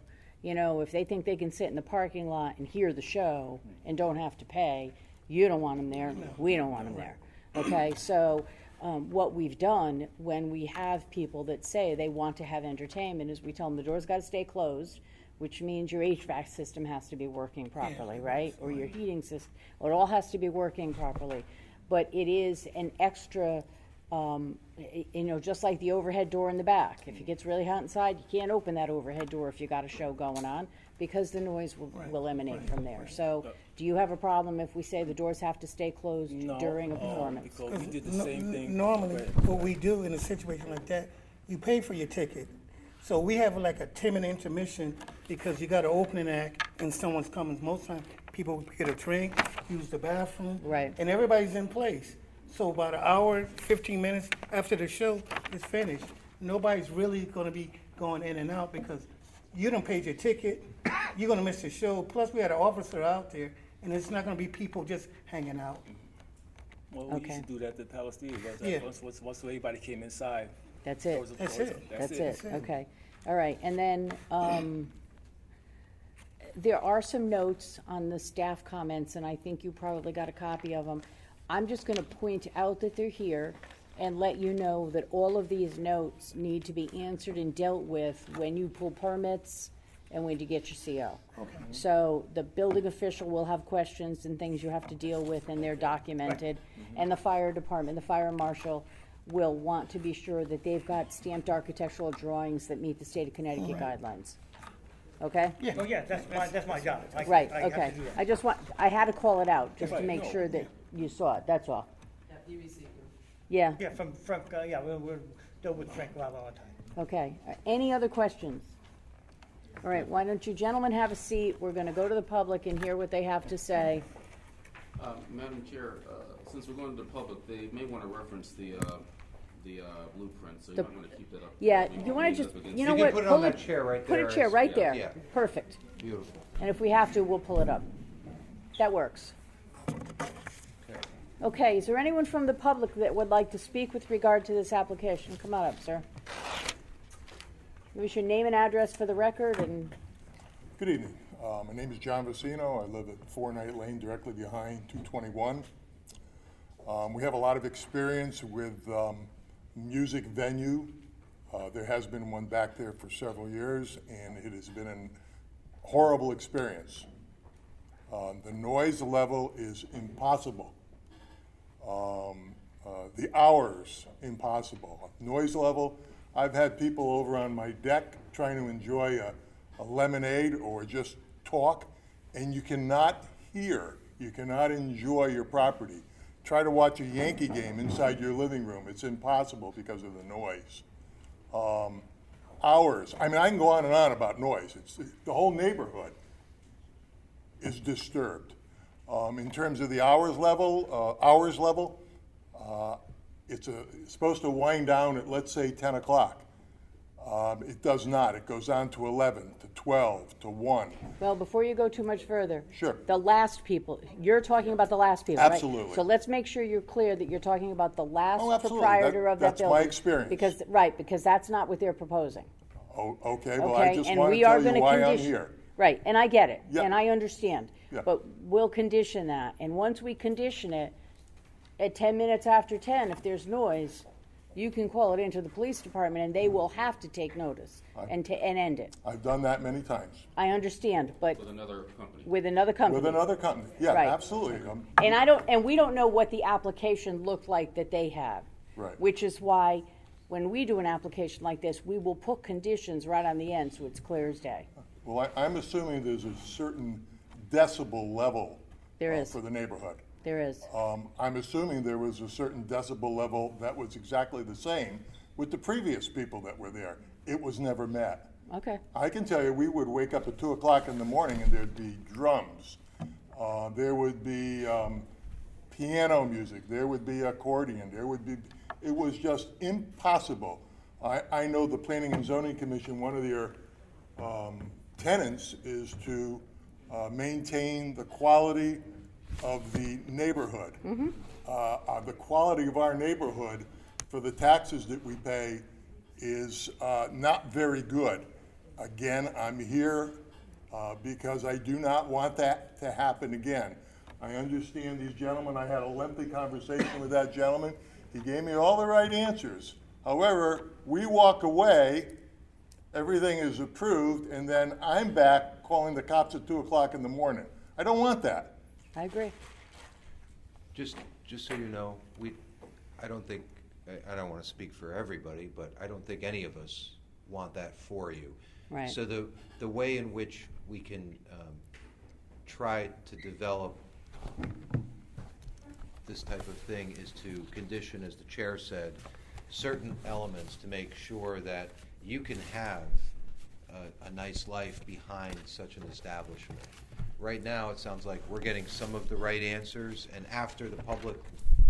If they think they can sit in the parking lot and hear the show and don't have to pay, you don't want them there. We don't want them there. Okay, so what we've done when we have people that say they want to have entertainment is we tell them the door's got to stay closed, which means your HVAC system has to be working properly, right? Or your heating system. It all has to be working properly. But it is an extra just like the overhead door in the back. If it gets really hot inside, you can't open that overhead door if you got a show going on, because the noise will emanate from there. So, do you have a problem if we say the doors have to stay closed during a performance? Because we did the same thing. Normally, what we do in a situation like that, you pay for your ticket. So we have like a 10-minute intermission because you got an opening act and someone's coming. Most times, people get a drink, use the bathroom. Right. And everybody's in place. So about an hour, 15 minutes after the show is finished, nobody's really gonna be going in and out because you done paid your ticket, you're gonna miss the show. Plus, we had an officer out there, and it's not gonna be people just hanging out. Well, we used to do that at the Palace Theater. Yeah. Once everybody came inside. That's it. That's it. That's it, okay. All right, and then, there are some notes on the staff comments, and I think you probably got a copy of them. I'm just gonna point out that they're here and let you know that all of these notes need to be answered and dealt with when you pull permits and when you get your CO. Okay. So the building official will have questions and things you have to deal with, and they're documented. And the fire department, the fire marshal, will want to be sure that they've got stamped architectural drawings that meet the state of Connecticut guidelines. Okay? Yeah. Oh, yeah, that's my job. Right, I have to okay. do that. I had to call it out, just to Right, make no, sure that you saw it, that's all. Yeah, you received them. Yeah, Yeah, from Frank, we're dealt with Frank Lava all the time. okay. Any other questions? All right, why don't you gentlemen have a seat? We're gonna go to the public and hear what they have to say. Madam Chair, since we're going to the public, they may want to reference the blueprint, so you might want to keep that up. Yeah, We you won't wanna lean just, up against you it. know You can what? put it on that chair right Put there. a chair right Yeah. there. Yeah. Perfect. Beautiful. And if we have to, we'll pull it up. That works. Okay, is there anyone from the public that would like to speak with regard to this application? Come on up, sir. Give us your name and address for the record, and Good evening. My name is John Vicino. I live at 4 Knight Lane, directly behind 221. We have a lot of experience with music venue. There has been one back there for several years, and it has been a horrible experience. The noise level is impossible. The hours, impossible. Noise level, I've had people over on my deck trying to enjoy a lemonade or just talk, and you cannot hear, you cannot enjoy your property. Try to watch a Yankee game inside your living room. It's impossible because of the noise. Hours, I mean, I can go on and on about noise. The whole neighborhood is disturbed. In terms of the hours level, it's supposed to wind down at, let's say, 10 o'clock. It does not. It goes on to 11, to 12, to 1. well, before you go too much further. Sure. The last people, you're talking about the last people, right? Absolutely. So let's make sure you're clear that you're talking about the last Oh, absolutely. proprietor of that That's my building. experience. Because that's not what they're proposing. Oh, okay, well, I Okay, just and want to we are tell you gonna why I'm condition. here. Right, and I get it, Yeah. and I understand. Yeah. But we'll condition that, and once we condition it, at 10 minutes after 10, if there's noise, you can call it into the police department, and they will have to take notice and end it. I've done that many times. I understand, but With another company. with another company. With another company, yeah, Right. absolutely. And we don't know what the application looked like that they have. Right. Which is why, when we do an application like this, we will put conditions right on the end, so it's clear as day. Well, I'm assuming there's a certain decibel level There is. for the neighborhood. There is. I'm assuming there was a certain decibel level that was exactly the same with the previous people that were there. It was never met. Okay. I can tell you, we would wake up at 2 o'clock in the morning and there'd be drums. There would be piano music. There would be accordion. It was just impossible. I know the Planning and Zoning Commission, one of their tenets is to maintain the quality of the neighborhood. The quality of our neighborhood for the taxes that we pay is not very good. Again, I'm here because I do not want that to happen again. I understand these gentlemen, I had a lengthy conversation with that gentleman. He gave me all the right answers. However, we walk away, everything is approved, and then I'm back calling the cops at 2 o'clock in the morning. I don't want that. I agree. Just so you know, I don't think I don't want to speak for everybody, but I don't think any of us want that for you. Right. So the way in which we can try to develop this type of thing is to condition, as the chair said, certain elements to make sure that you can have a nice life behind such an establishment. Right now, it sounds like we're getting some of the right answers, and after the public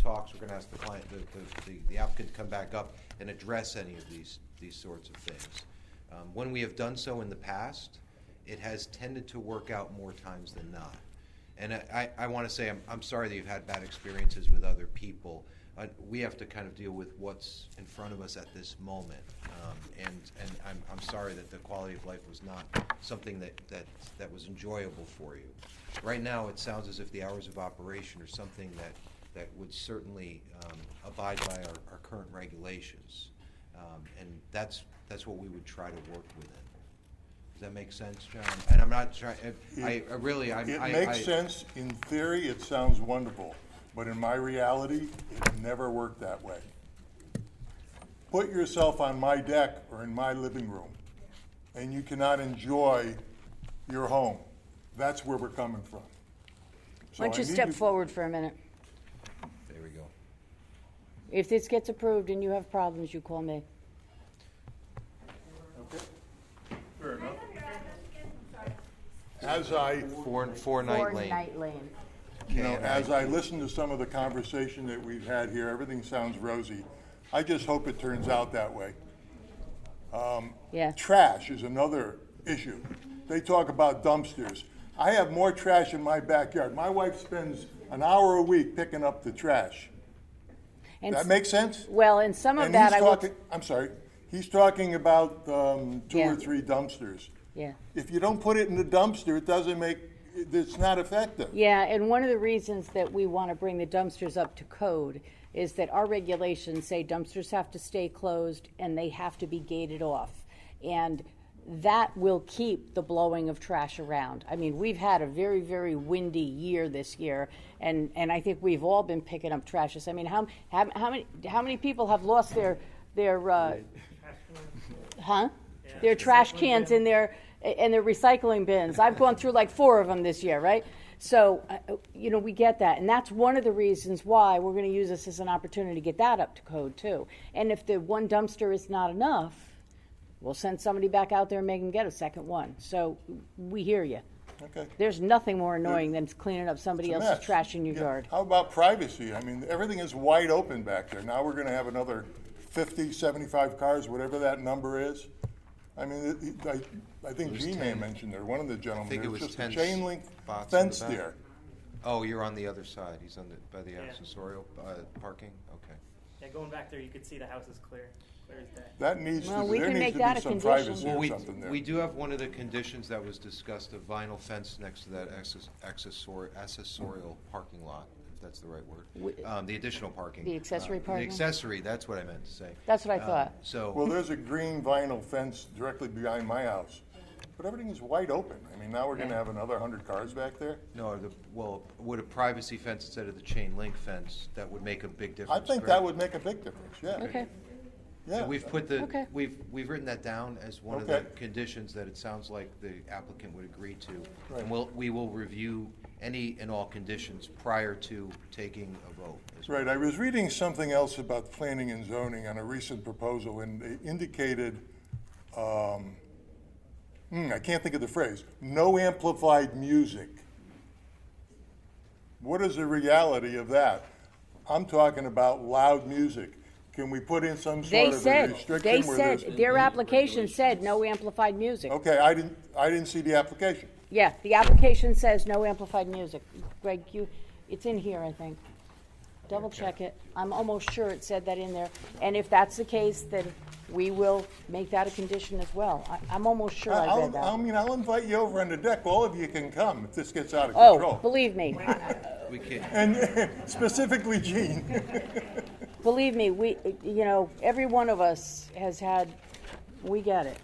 talks, we're going to ask the client, the applicant to come back up and address any of these sorts of things. When we have done so in the past, it has tended to work out more times than not. And I want to say I'm sorry that you've had bad experiences with other people. We have to kind of deal with what's in front of us at this moment. And I'm sorry that the quality of life was not something that was enjoyable for you. Right now, it sounds as if the hours of operation are something that would certainly abide by our current regulations. And that's what we would try to work within. Does that make sense, John? And I'm not trying, It makes sense. In theory, it sounds wonderful, but in my reality, it never worked that way. Put yourself on my deck or in my living room, and you cannot enjoy your home. That's where we're coming from. So Why don't you I need step forward for a minute? There we go. If this gets approved and you have problems, you call me. Okay. Fair enough. As I, Four Night Lane. Night Lane. you know, as I listen to some of the conversation that we've had here, everything sounds rosy. I just hope it turns out that way. Yeah. Trash is another issue. They talk about dumpsters. I have more trash in my backyard. My wife spends an hour a week picking up the trash. And That makes sense? Well, and some of And that he's I will. talking, I'm sorry, he's talking about 2 Yeah. or 3 dumpsters. Yeah. If you don't put it in the dumpster, it doesn't make, it's not effective. Yeah, and one of the reasons that we want to bring the dumpsters up to code is that our regulations say dumpsters have to stay closed and they have to be gated off. And that will keep the blowing of trash around. I mean, we've had a very, very windy year this year, and I think we've all been picking up trash. I mean, how many people have lost their trash cans in their recycling bins? I've gone through like 4 of them this year, right? So, we get that. And that's one of the reasons why we're going to use this as an opportunity to get that up to code, too. And if the one dumpster is not enough, we'll send somebody back out there and make them get a second one. So, we hear you. Okay. There's nothing more annoying than cleaning up somebody It's a else's mess. trash in your Yeah. yard. How about privacy? I mean, everything is wide open back there. Now we're gonna have another 50, 75 cars, whatever that number is. I mean, I think It was Gene may have 10. mentioned there, one of the gentlemen, I think it there's was just a 10 chain link spots in the fence back. there. Oh, you're on the other side. He's by the accessorial parking? Okay. Yeah, going back there, you could see the house is clear as day. That needs Well, to, we there can needs make to that be a some condition. privacy Well, or something there. we do have one of the conditions that was discussed, a vinyl fence next to that accessorial parking lot, if that's the right word. The additional parking. The accessory parking? The accessory, that's what I meant to say. That's what I thought. Well, there's a green vinyl fence directly behind my house, but everything is wide open. I mean, now we're gonna have another 100 cars back there? No, would a privacy fence instead of the chain link fence, that would make a big I difference, think that correct? would make a big difference, yeah. Okay. Yeah. And we've Okay. we've written that down as one of the Okay. conditions that it sounds like the applicant would agree to. Right. And we will review any and all conditions prior to taking a vote. as well. Right, I was reading something else about planning and zoning on a recent proposal, and they indicated, I can't think of the phrase, no amplified music. What is the reality of that? I'm talking about loud music. Can we put in some They sort of a said, restriction where there's? their application said no amplified music. Okay, I didn't see the application. Yeah, the application says no amplified music. Greg, it's in here, I think. Double check it. I'm almost sure it said that in there. And if that's the case, then we will make that a condition as well. I'm almost sure I read that. I'll invite you over on the deck. All of you can come if this gets out of control. Oh, believe me. We can't. And specifically Gene. Believe me, every one of us has had, we get it.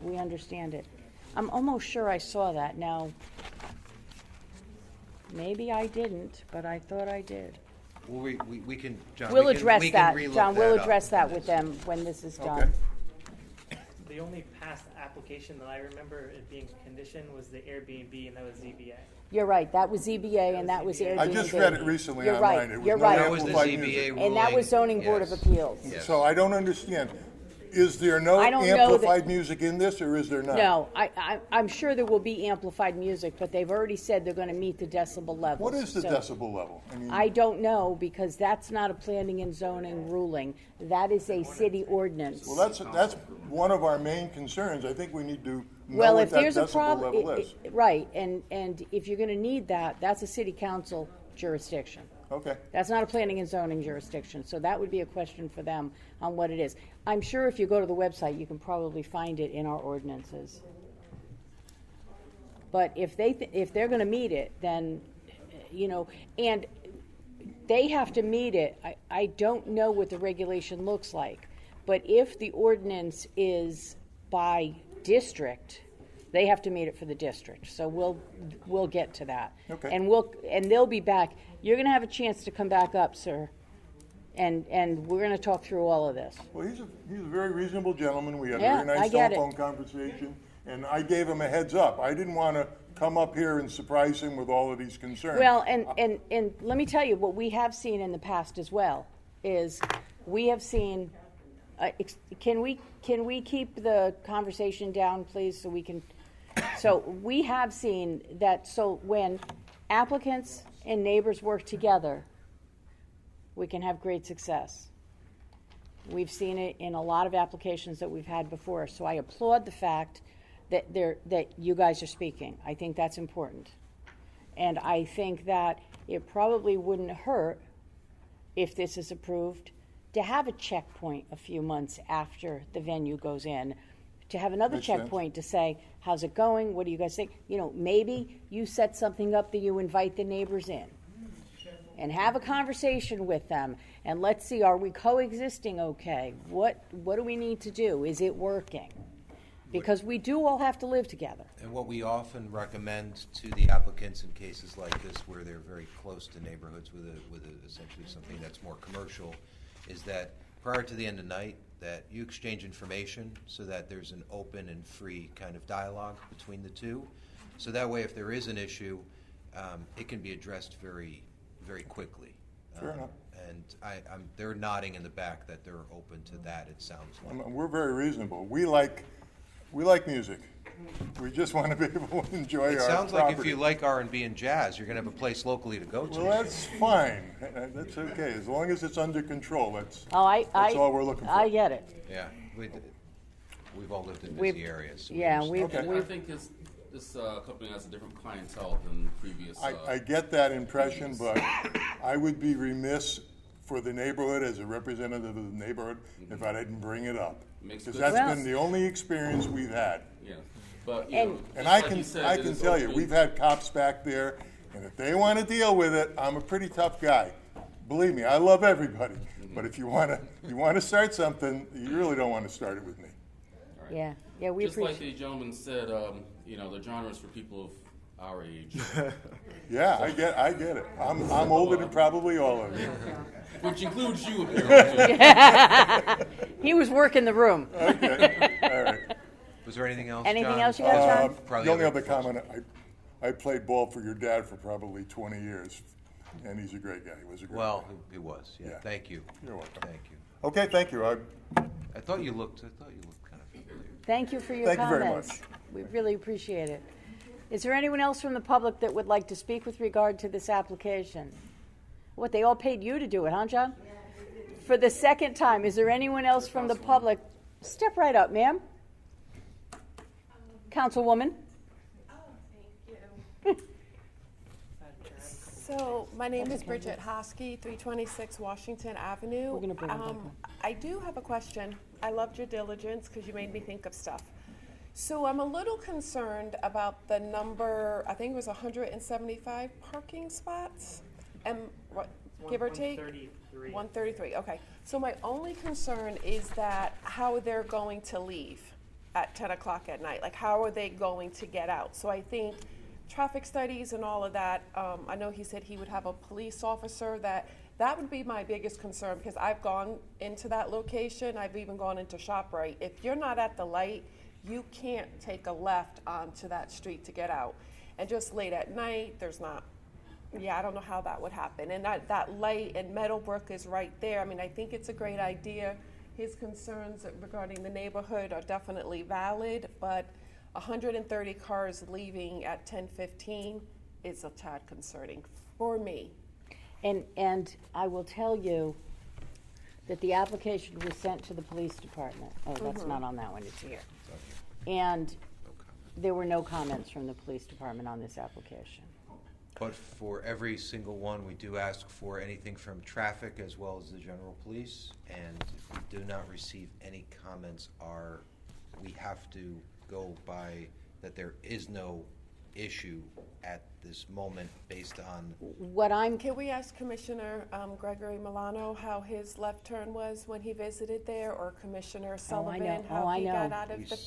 We understand it. I'm almost sure I saw that. Now, maybe I didn't, but I thought I did. Well, we can, John. We'll we can- address we can that, relook John, we'll that up. address that with them when this is done. Okay. The only past application that I remember it being conditioned was the Airbnb, and that was ZBA. You're right, that was ZBA and that was Airbnb. I just read it recently You're online. right, It was you're no right. That was the amplified ZBA music. ruling. And that was zoning board of yes. appeals. Yes. So I don't understand. Is there no I don't know that- amplified music in this, or is there not? No, I'm sure there will be amplified music, but they've already said they're gonna meet the decibel levels. What is the so- decibel level? I mean, I don't know, because that's not a planning and zoning ruling. That is a city ordinance. well, that's one of our main concerns. I think we need to know Well, what if that there's a decibel problem, level is. right, and if you're gonna need that, that's a city council jurisdiction. Okay. That's not a planning and zoning jurisdiction, so that would be a question for them on what it is. I'm sure if you go to the website, you can probably find it in our ordinances. But if they're gonna meet it, then, and they have to meet it. I don't know what the regulation looks like, but if the ordinance is by district, they have to meet it for the district, so we'll get to that. Okay. And they'll be back. You're gonna have a chance to come back up, sir, and we're gonna talk through all of this. Well, he's a very reasonable gentleman. We had a Yeah, very I nice get it. telephone conversation, and I gave him a heads up. I didn't want to come up here and surprise him with all of these concerns. Well, and let me tell you, what we have seen in the past as well is we have seen, can we keep the conversation down, please, so we have seen that, so when applicants and neighbors work together, we can have great success. We've seen it in a lot of applications that we've had before, so I applaud the fact that you guys are speaking. I think that's important. And I think that it probably wouldn't hurt, if this is approved, to have a checkpoint a few months after the venue goes in, to have another Makes sense. checkpoint to say, how's it going? What do you guys think? Maybe you set something up that you invite the neighbors in and have a conversation with them, and let's see, are we coexisting okay? What do we need to do? Is it working? Because we do all have to live together. And what we often recommend to the applicants in cases like this, where they're very close to neighborhoods with essentially something that's more commercial, is that prior to the end of night, that you exchange information so that there's an open and free kind of dialogue between the two. So that way, if there is an issue, it can be addressed very, very quickly. Fair enough. And they're nodding in the back that they're open to that, it sounds like. We're very reasonable. We like music. We just want to be able to enjoy our It property. sounds like if you like R&B and jazz, you're gonna have a place locally to go to. Well, that's fine. That's okay. As long as it's under control, that's That's all we're looking for. I get it. Yeah, we've all lived in We've- busy areas. So yeah, we we've- understand. I think this company has a different clientele than previous. I get that impression, but I would be remiss for the neighborhood, as a representative of the neighborhood, if I didn't bring it up. Makes Because good that's sense. been the only experience we've had. Yeah, but, And- And just I like can, you said, I it can is tell you, open. we've had cops back there, and if they want to deal with it, I'm a pretty tough guy. Believe me, I love everybody. But if you want to start something, you really don't want to start it with me. Yeah, we Just like appreciate. the gentleman said, the genre is for people of our age. Yeah, I get it. I'm older than probably all of you. Which includes you, apparently. He was working the room. Okay, all right. Was there anything else, Anything John? else you got, John? Probably The only other other comment, I played ball for your dad for probably 20 years, and he's a great guy. He was a great Well, guy. he was, yeah. Yeah. Thank you. You're welcome. Thank you. Okay, thank you. I thought you looked kind of familiar. Thank you for your Thank you very comments. much. We really appreciate it. Is there anyone else from the public that would like to speak with regard to this application? What, they all paid you to do it, huh, John? For the second time, is there anyone else from the public? Step right up, ma'am. Councilwoman. So, my name is Bridget Hosky, 326 Washington Avenue. We're gonna bring it back up. I do have a question. I loved your diligence because you made me think of stuff. So I'm a little concerned about the number, I think it was 175 parking spots, and what, give or take? 133. 133, okay. So my only concern is that how they're going to leave at 10 o'clock at night. Like, how are they going to get out? So I think traffic studies and all of that, I know he said he would have a police officer that That would be my biggest concern, because I've gone into that location, I've even gone into ShopRite. If you're not at the light, you can't take a left onto that street to get out. And just late at night, there's not, I don't know how that would happen. And that light in Meadowbrook is right there. I mean, I think it's a great idea. His concerns regarding the neighborhood are definitely valid, but 130 cars leaving at 10:15 is a tad concerning for me. And I will tell you that the application was sent to the police department. Oh, that's not on that one, it's here. And there were no comments from the police department on this application. But for every single one, we do ask for anything from traffic as well as the general police. And if we do not receive any comments, we have to go by that there is no issue at this moment based on. Can we ask Commissioner Gregory Milano how his left turn was when he visited there, or Commissioner Sullivan, how he got out of the...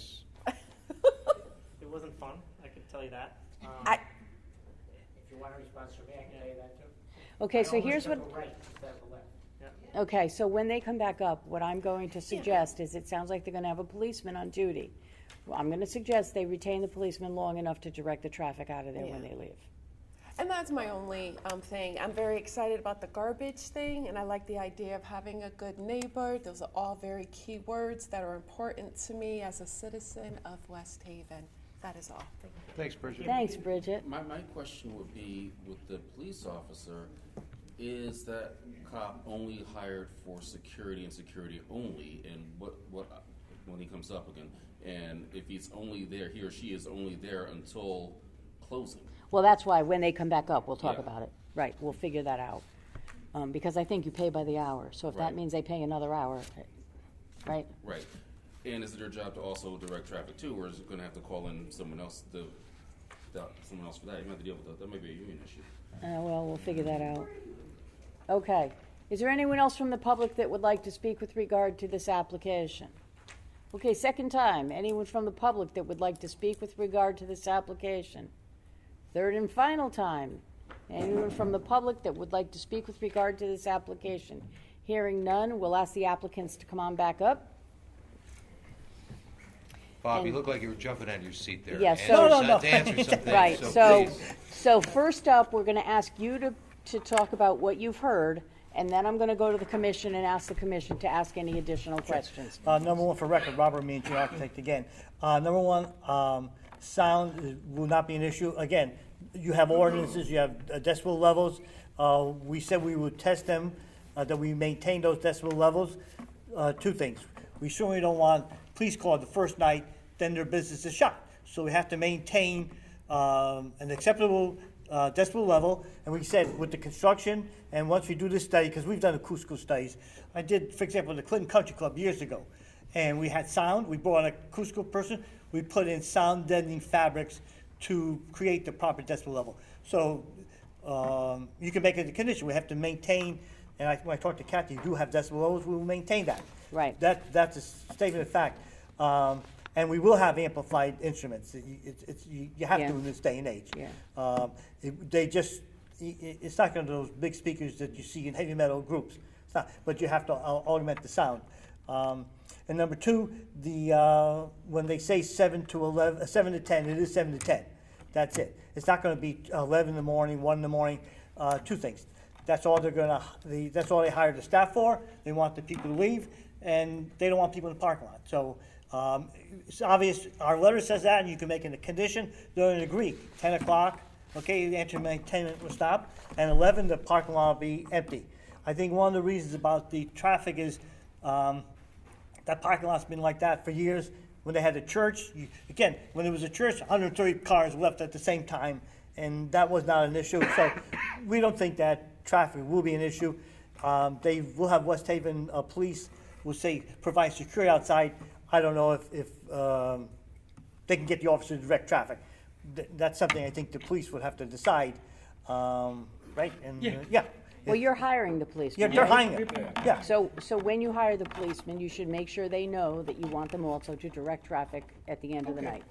It wasn't fun, I can tell you that. If you want a response from me, I can tell you that too. Okay, so here's what. Yeah. Okay, so when they come back up, what I'm going to suggest is, it sounds like they're going to have a policeman on duty. Well, I'm going to suggest they retain the policeman long enough to direct the traffic out of there when they leave. And that's my only thing. I'm very excited about the garbage thing, and I like the idea of having a good neighbor. Those are all very key words that are important to me as a citizen of West Haven. That is all. Thanks, Bridget. Thanks, Bridget. My question would be, with the police officer, is that cop only hired for security and security only? And what when he comes up again, and if he's only there, he or she is only there until closing? Well, that's why when they come back up, we'll talk about it. Right, we'll figure that out. Because I think you pay by the hour. So if that means they pay another hour, right? Right. And is it their job to also direct traffic too, or is it going to have to call in someone else for that? You might have to deal with that. That might be a union issue. Well, we'll figure that out. Okay. Is there anyone else from the public that would like to speak with regard to this application? Okay, second time. Anyone from the public that would like to speak with regard to this application? Third and final time. Anyone from the public that would like to speak with regard to this application? Hearing none, we'll ask the applicants to come on back up. Bob, you look like you were jumping out of your seat there. Yeah, To answer something. Right, So so first up, we're going to ask you to talk about what you've heard, and then I'm going to go to the commission and ask the commission to ask any additional questions. Number one, for record, Robert Meacham, architect again. Number one, sound will not be an issue. Again, you have ordinances, you have decibel levels. We said we would test them, that we maintain those decibel levels. Two things. We certainly don't want police call the first night, then their business is shot. So we have to maintain an acceptable decibel level. And we said with the construction, and once we do this study, because we've done acoustical studies, I did, for example, the Clinton Country Club years ago. And we had sound, we brought an acoustical person, we put in sound deadening fabrics to create the proper decibel level. So you can make it a condition. We have to maintain, and when I talked to Kathy, you do have decibel levels, we will maintain that. Right. That's a statement of fact. And we will have amplified instruments. You have to in this day and age. Yeah. It's not going to those big speakers that you see in heavy metal groups. It's not, but you have to augment the sound. And number two, when they say 7 to 10, it is 7 to 10. That's it. It's not going to be 11 in the morning, 1 in the morning. Two things. That's all that's all they hired the staff for. They want the people to leave, and they don't want people in the parking lot. So it's obvious. Our letter says that, and you can make it a condition. They're going to agree. 10 o'clock, okay, the entry 10 will stop, and 11 the parking lot will be empty. I think one of the reasons about the traffic is that parking lot's been like that for years. When they had the church, again, when there was a church, 130 cars left at the same time, and that was not an issue. So we don't think that traffic will be an issue. They will have West Haven police will say provide security outside. I don't know if they can get the officer to direct traffic. That's something I think the police would have to decide, right? And yeah. Well, you're hiring the policeman. Yeah, they're right? hiring them. Yeah. So when you hire the policeman, you should make sure they know that you want them also to direct traffic at the end of the night.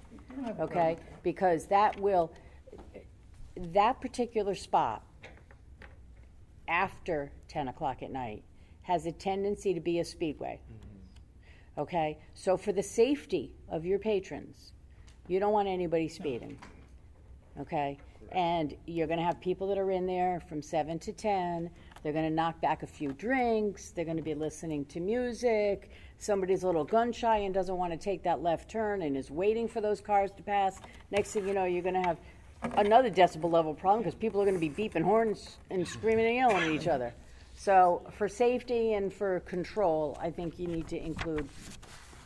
Okay? Because that particular spot after 10 o'clock at night has a tendency to be a speedway. Okay? So for the safety of your patrons, you don't want anybody speeding. Okay? And you're going to have people that are in there from 7 to 10. They're going to knock back a few drinks. They're going to be listening to music. Somebody's a little gun shy and doesn't want to take that left turn and is waiting for those cars to pass. Next thing you know, you're going to have another decibel level problem because people are going to be beeping horns and screaming and yelling at each other. So for safety and for control, I think you need to include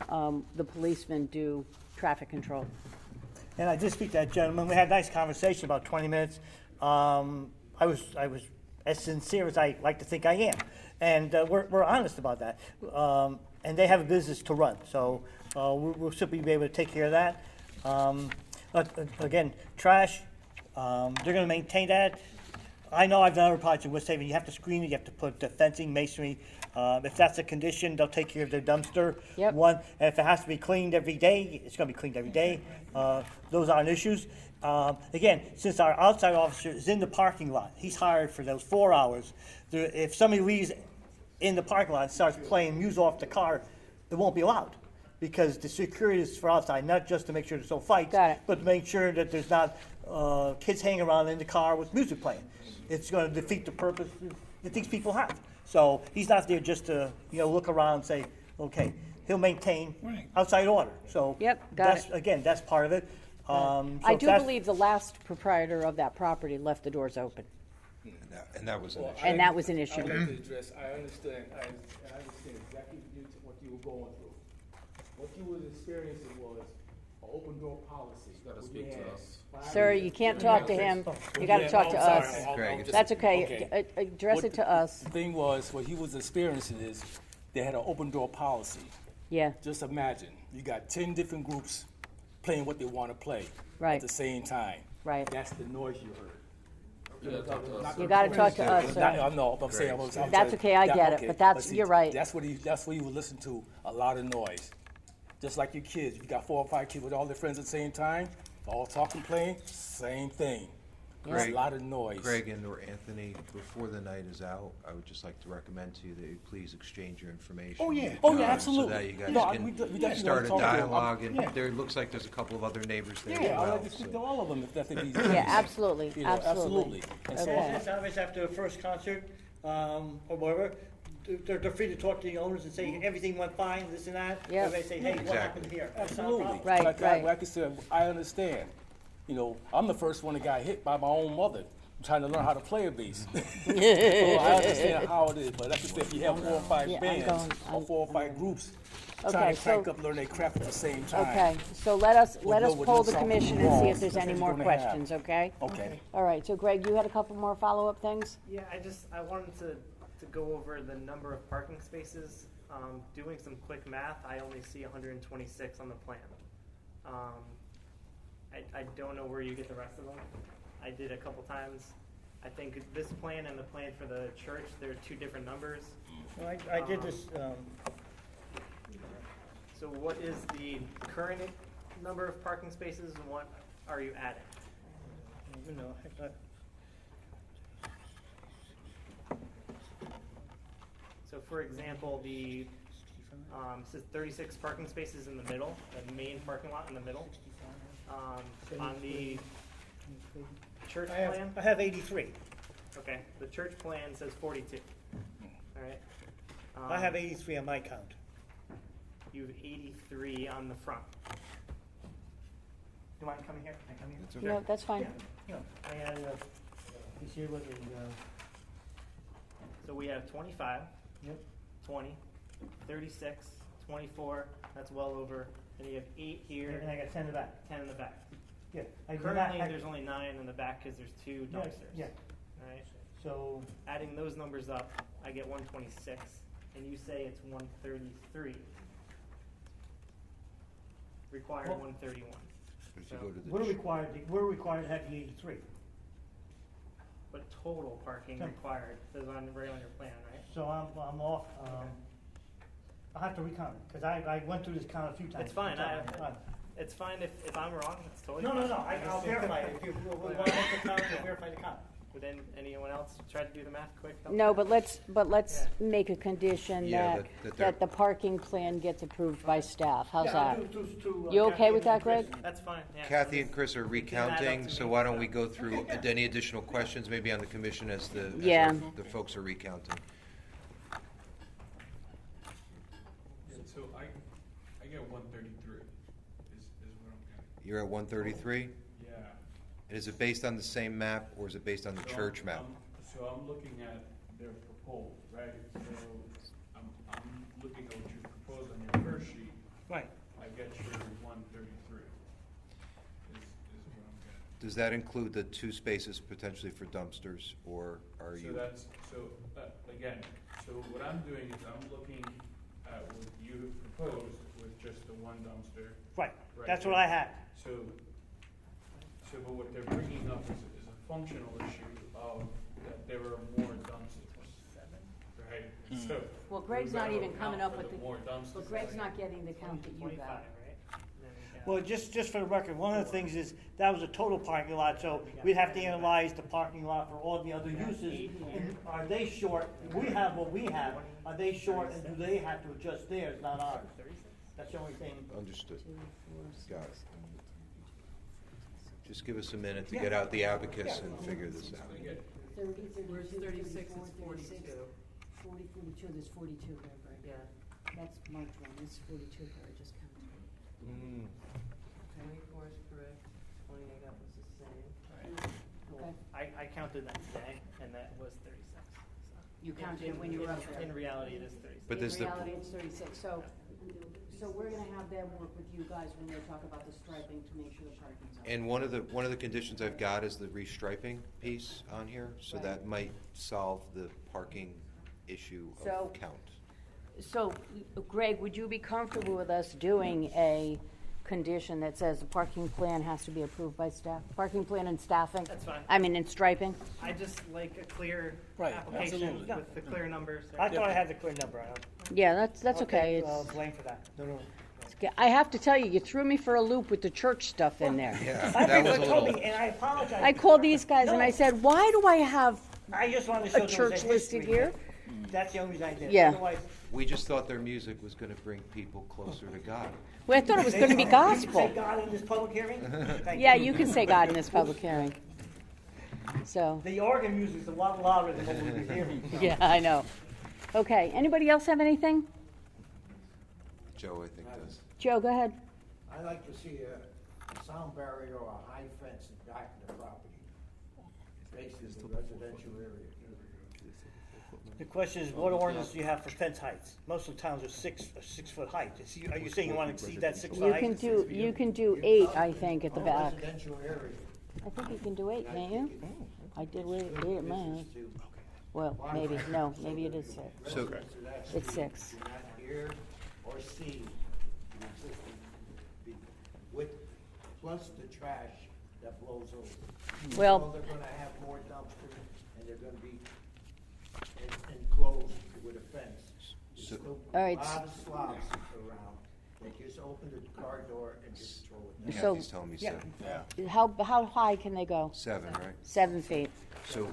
the policemen do traffic control. And I did speak to that gentleman. We had a nice conversation, about 20 minutes. I was as sincere as I like to think I am. And we're honest about that. And they have a business to run. So we'll simply be able to take care of that. Again, trash, they're going to maintain that. I know I've done other projects in West Haven. You have to screen it. You have to put fencing, masonry. If that's a condition, they'll take care of their dumpster. Yep. One, and if it has to be cleaned every day, it's going to be cleaned every day. Those aren't issues. Again, since our outside officer is in the parking lot, he's hired for those 4 hours. If somebody leaves in the parking lot and starts playing music off the car, it won't be allowed. Because the security is for outside, not just to make sure there's no fights, but to make sure that there's not kids hanging around in the car with music playing. It's going to defeat the purpose that these people have. So he's not there just to look around and say, okay. He'll maintain outside order. So again, that's part of it. I do believe the last proprietor of that property left the doors open. And that was an issue. And that was an issue. I'd like to address, I understand exactly what you were going through. What you was experiencing was an open door policy. You gotta speak to us. Sir, you can't talk to him. You got to talk to us. That's okay. Address it to us. The thing was, what he was experiencing is they had an open door policy. Yeah. Just imagine, you got 10 different groups playing what they want to play at the same time. Right. That's the noise you heard. You got to talk to us, sir. I know, I'm saying. That's okay, I get it, but you're right. That's what you would listen to, a lot of noise. Just like your kids, if you got 4 or 5 kids with all their friends at the same time, all talking, playing, same thing. There's a lot of noise. Greg and or Anthony, before the night is out, I would just like to recommend to you that you please exchange your information. Oh, yeah. So Absolutely. that you guys we can definitely start a wanna talk to them. dialogue, and there looks like there's a couple of other neighbors there Yeah, as I'd well. like to speak to all of them if that's the easy. Yeah, absolutely, absolutely. And so, Sometimes after the first concert or whatever, they're free to talk to the owners and say everything went fine, this and that. Yep. Everybody say, hey, what happened here? That's not a absolutely. problem. Like I said, I understand. I'm the first one that got hit by my own mother trying to learn how to play a bass. So I understand how it is, but like I said, if you have 4 or 5 bands or 4 or 5 groups trying to crank up, learn their craft at the same time. Okay, so let us poll the something commission and see wrong. if there's any more questions, okay? Okay. All right, so Greg, you had a couple more follow-up things? Yeah, I wanted to go over the number of parking spaces. Doing some quick math, I only see 126 on the plan. I don't know where you get the rest of them. I did a couple times. I think this plan and the plan for the church, they're 2 different numbers. Well, I did this. So what is the current number of parking spaces and what are you adding? So for example, the says 36 parking spaces in the middle, the main parking lot in the middle. On the church plan? I have 83. Okay, the church plan says 42. All right. I have 83 on my count. You have 83 on the front. Do you mind coming here? Can I come here? No, that's fine. I had, this year was So we have 25, Yep. 20, 36, 24, that's well over, and you have 8 here. And I got 10 in the back. 10 in the back. Yeah. Currently, there's only 9 in the back because there's 2 dumpsters. Yeah. All right. So Adding those numbers up, I get 126, and you say it's 133. Required 131. So, we're required to have the 83. but total parking required says right on your plan, right? So I'm off. I'll have to recount it because I went through this count a few times. It's fine. It's fine if I'm wrong. It's totally No, fine. I'll verify it. If you want to count, I'll verify the count. Would anyone else try to do the math quick? No, but let's make a condition Yeah, that that the parking plan gets approved by staff. How's Yeah, that? to, You okay Kathy with and that, Greg? Chris. That's fine, yeah. Kathy and Chris are We can add up recounting, to so me. why don't we go through any additional questions, maybe on the commission as Yeah. the folks are recounting? So I get 133 is what I'm getting. You're at 133? Yeah. And is it based on the same map, or is it based on the church map? So I'm looking at their proposal, right? So I'm looking at what you proposed on your first sheet. Right. I get your 133 is what I'm getting. Does that include the 2 spaces potentially for dumpsters, or are you? Again, so what I'm doing is I'm looking at what you proposed with just the one dumpster. Right, right that's there. what I had. But what they're bringing up is a functional issue of that there are more dumpsters, right? So. Well, Greg's we not gotta even coming account up for with more dumpsters. But Greg's not getting the count that you 25, got. right? And then we got- Well, just for the record, one of the things is, that was a total parking lot, so we'd have to analyze the parking lot for all the other uses. And are they short? We have what we have. Are they short, and do they have to adjust theirs, not ours? That's the only thing. Understood. Got it. Just give us a minute to get out the abacus and figure this out. 30, Where's 36 is 42. 40, 42, there's 42 there, Greg. Yeah. That's marked wrong, it's 42 there, I just counted. 24 is correct, 20 I got was the same. Okay. I counted that today, and that was 36. So. You counted it when you were up there. In reality, it is 36. But there's In the, reality, it's 36, so we're gonna have them work with you guys when they talk about the striping to make sure the parking's up. and one of the conditions I've got is the restriping piece on here, so Right. that might solve the parking issue So- of count. So, Greg, would you be comfortable with us doing a condition that says the parking plan has to be approved by staff? Parking plan and staffing? That's fine. I mean, and striping? I just like a clear Right, application absolutely. with the clear numbers. I thought I had the clear number. Yeah, that's okay. I'll It's, blame for that. No. I have to tell you, you threw me for a loop with the church stuff in there. Yeah, I that think was a what told little, me, and I apologize. I called these guys and I said, why do I have I just wanted to show a there was church listed history here? That's the only reason I did. Yeah. Otherwise, we just thought their music was gonna bring people closer to God. Well, I thought it was gonna be Say gospel. God in this public hearing? Thank Yeah, you can say God in this public hearing. So, The organ music's a lot louder than what we've been hearing. yeah, I know. Okay, anybody else have anything? Joe, I think does. Joe, go ahead. I'd like to see a sound barrier or a high fence in back of the property, basically the residential area. The question is, what ordinance do you have for fence heights? Most of the towns are 6 foot height. Are you saying you want to exceed that 6 foot height? You can do 8, I think, at the Or back. residential area. I think you can do 8, can't you? I did 8 at mine. Well, maybe, no, maybe it is 6. So, It's 6. Do not hear or see the existing with, plus the trash that blows over. Well- So they're gonna have more dumpsters, and they're gonna be enclosed with a fence. There's So- still All a right. lot of slobs around, they just open the car door and just throw it down. So- Kathy's telling me 7. How high can they go? 7, right? 7 feet. So,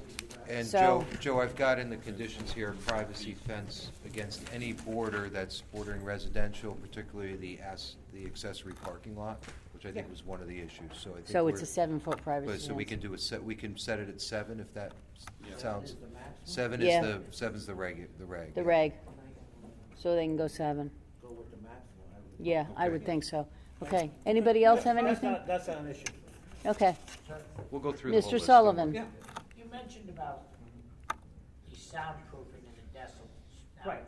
and So- Joe, I've got in the conditions here, privacy fence against any border that's bordering residential, particularly the accessory parking lot, which I think was one of the issues, so I think So it's we're- a 7-foot privacy But, so we fence. can do we can set it at 7 if that sounds, Is the maximum? 7 Yeah. is seven's the reg. The reg. So they can go 7. Go with the maximum. I would- Yeah, I would think so. Okay, anybody else have anything? That's not an issue. Okay, We'll go through the whole Mr. list. Sullivan. You mentioned about the soundproofing and the decibels. Now, Right.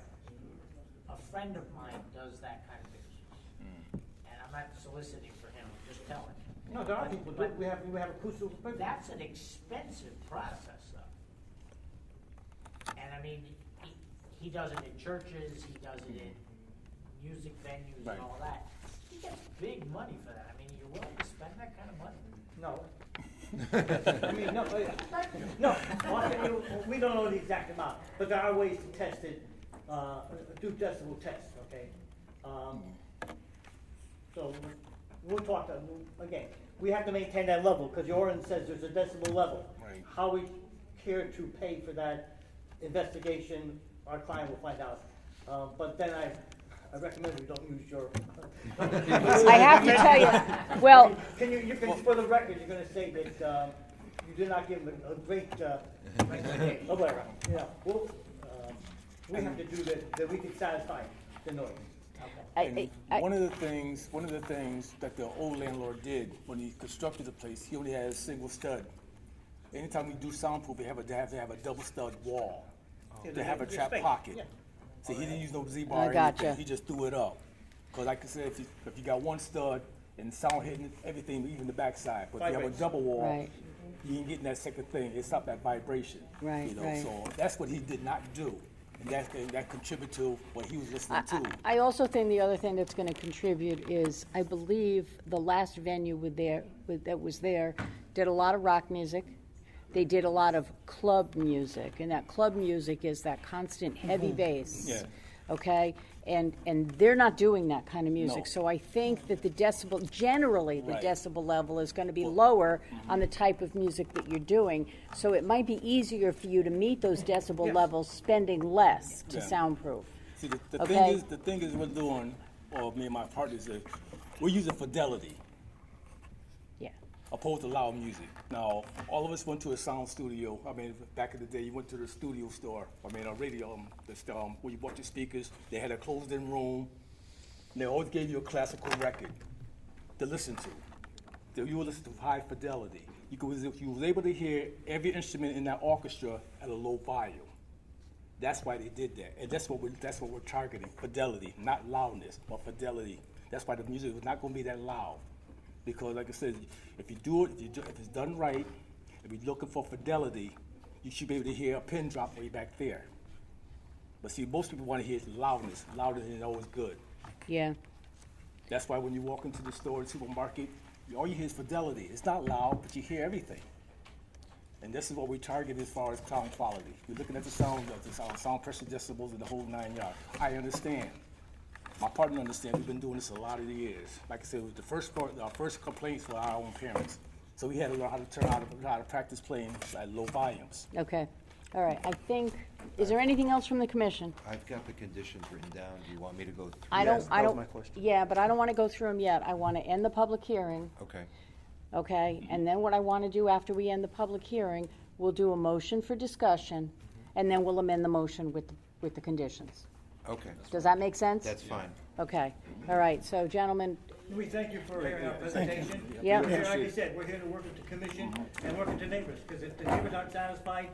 A friend of mine does that kind of business. And I'm not soliciting for him, I'm just telling. No, there are people, we have acoustical. That's an expensive process, though. And I mean, he does it in churches, he does it in music venues and all that. He gets big money for that. I mean, you're willing to spend that kind of money? No. I mean, no, we don't know the exact amount, but there are ways to test it, do decibel tests, okay? So we'll again, we have to maintain that level, because the ordinance says there's a decibel level. Right. How we care to pay for that investigation, our client will find out. But then I recommend we don't use your. I have to tell you, well. Can you for the record, you're gonna say that, you did not give him a great, whatever, yeah, well, we have to do that we can satisfy the noise. And one of the things that the old landlord did when he constructed the place, he only had a single stud. Anytime we do soundproof, they have to have a double stud wall to have a trap pocket. Yeah. So he didn't use no Z-bar or Gotcha. anything. He just threw it up. Because like I said, if you got one stud and sound hitting everything, even the backside, but if you have a double wall, Right. you ain't getting that second thing. It stopped that vibration. Right, You know, right. so that's what he did not do. And that contributed to what he was listening to. I also think the other thing that's going to contribute is, I believe the last venue that was there did a lot of rock music. They did a lot of club music, and that club music is that constant heavy bass. Yeah. Okay? And they're not doing that kind of music. No. So I think that generally the Right. decibel level is going to be lower on the type of music that you're doing. So it might be easier for you to meet those decibel levels spending less to Yeah. soundproof. See, the Okay. thing is we're doing, or me and my partners, we're using fidelity. Yeah. Opposed to loud music. Now, all of us went to a sound studio. I mean, back in the day, you went to the studio store. I mean, a radio, where you bought your speakers. They had a closed-in room. And they always gave you a classical record to listen to. That you would listen to high fidelity. You was able to hear every instrument in that orchestra at a low volume. That's why they did that, and that's what we're targeting: fidelity, not loudness, but fidelity. That's why the music was not going to be that loud. Because, like I said, if you do it, if it's done right, if you're looking for fidelity, you should be able to hear a pin drop way back there. But see, most people want to hear loudness. Louder isn't always good. Yeah. That's why when you walk into the store, the supermarket, all you hear is fidelity. It's not loud, but you hear everything. And this is what we target as far as sound quality. We're looking at the sound pressure decibels and the whole 9 yards. I understand. My partner understands. We've been doing this a lot of years. Like I said, it was our first complaints were our own parents. So we had to learn how to practice playing at low volumes. Okay. All right. I think, is there anything else from the commission? I've got the conditions written down. Do you want me to go through? I don't, that was my question. yeah, but I don't want to go through them yet. I want to end the public hearing, Okay. okay? And then what I want to do after we end the public hearing, we'll do a motion for discussion, and then we'll amend the motion with the conditions. Okay. Does that make sense? That's fine. Okay. All right. So, gentlemen, We thank you for hearing our presentation. Yeah. We're here, like I said, we're here to work with the commission and work with the neighbors, because if the neighbors aren't satisfied,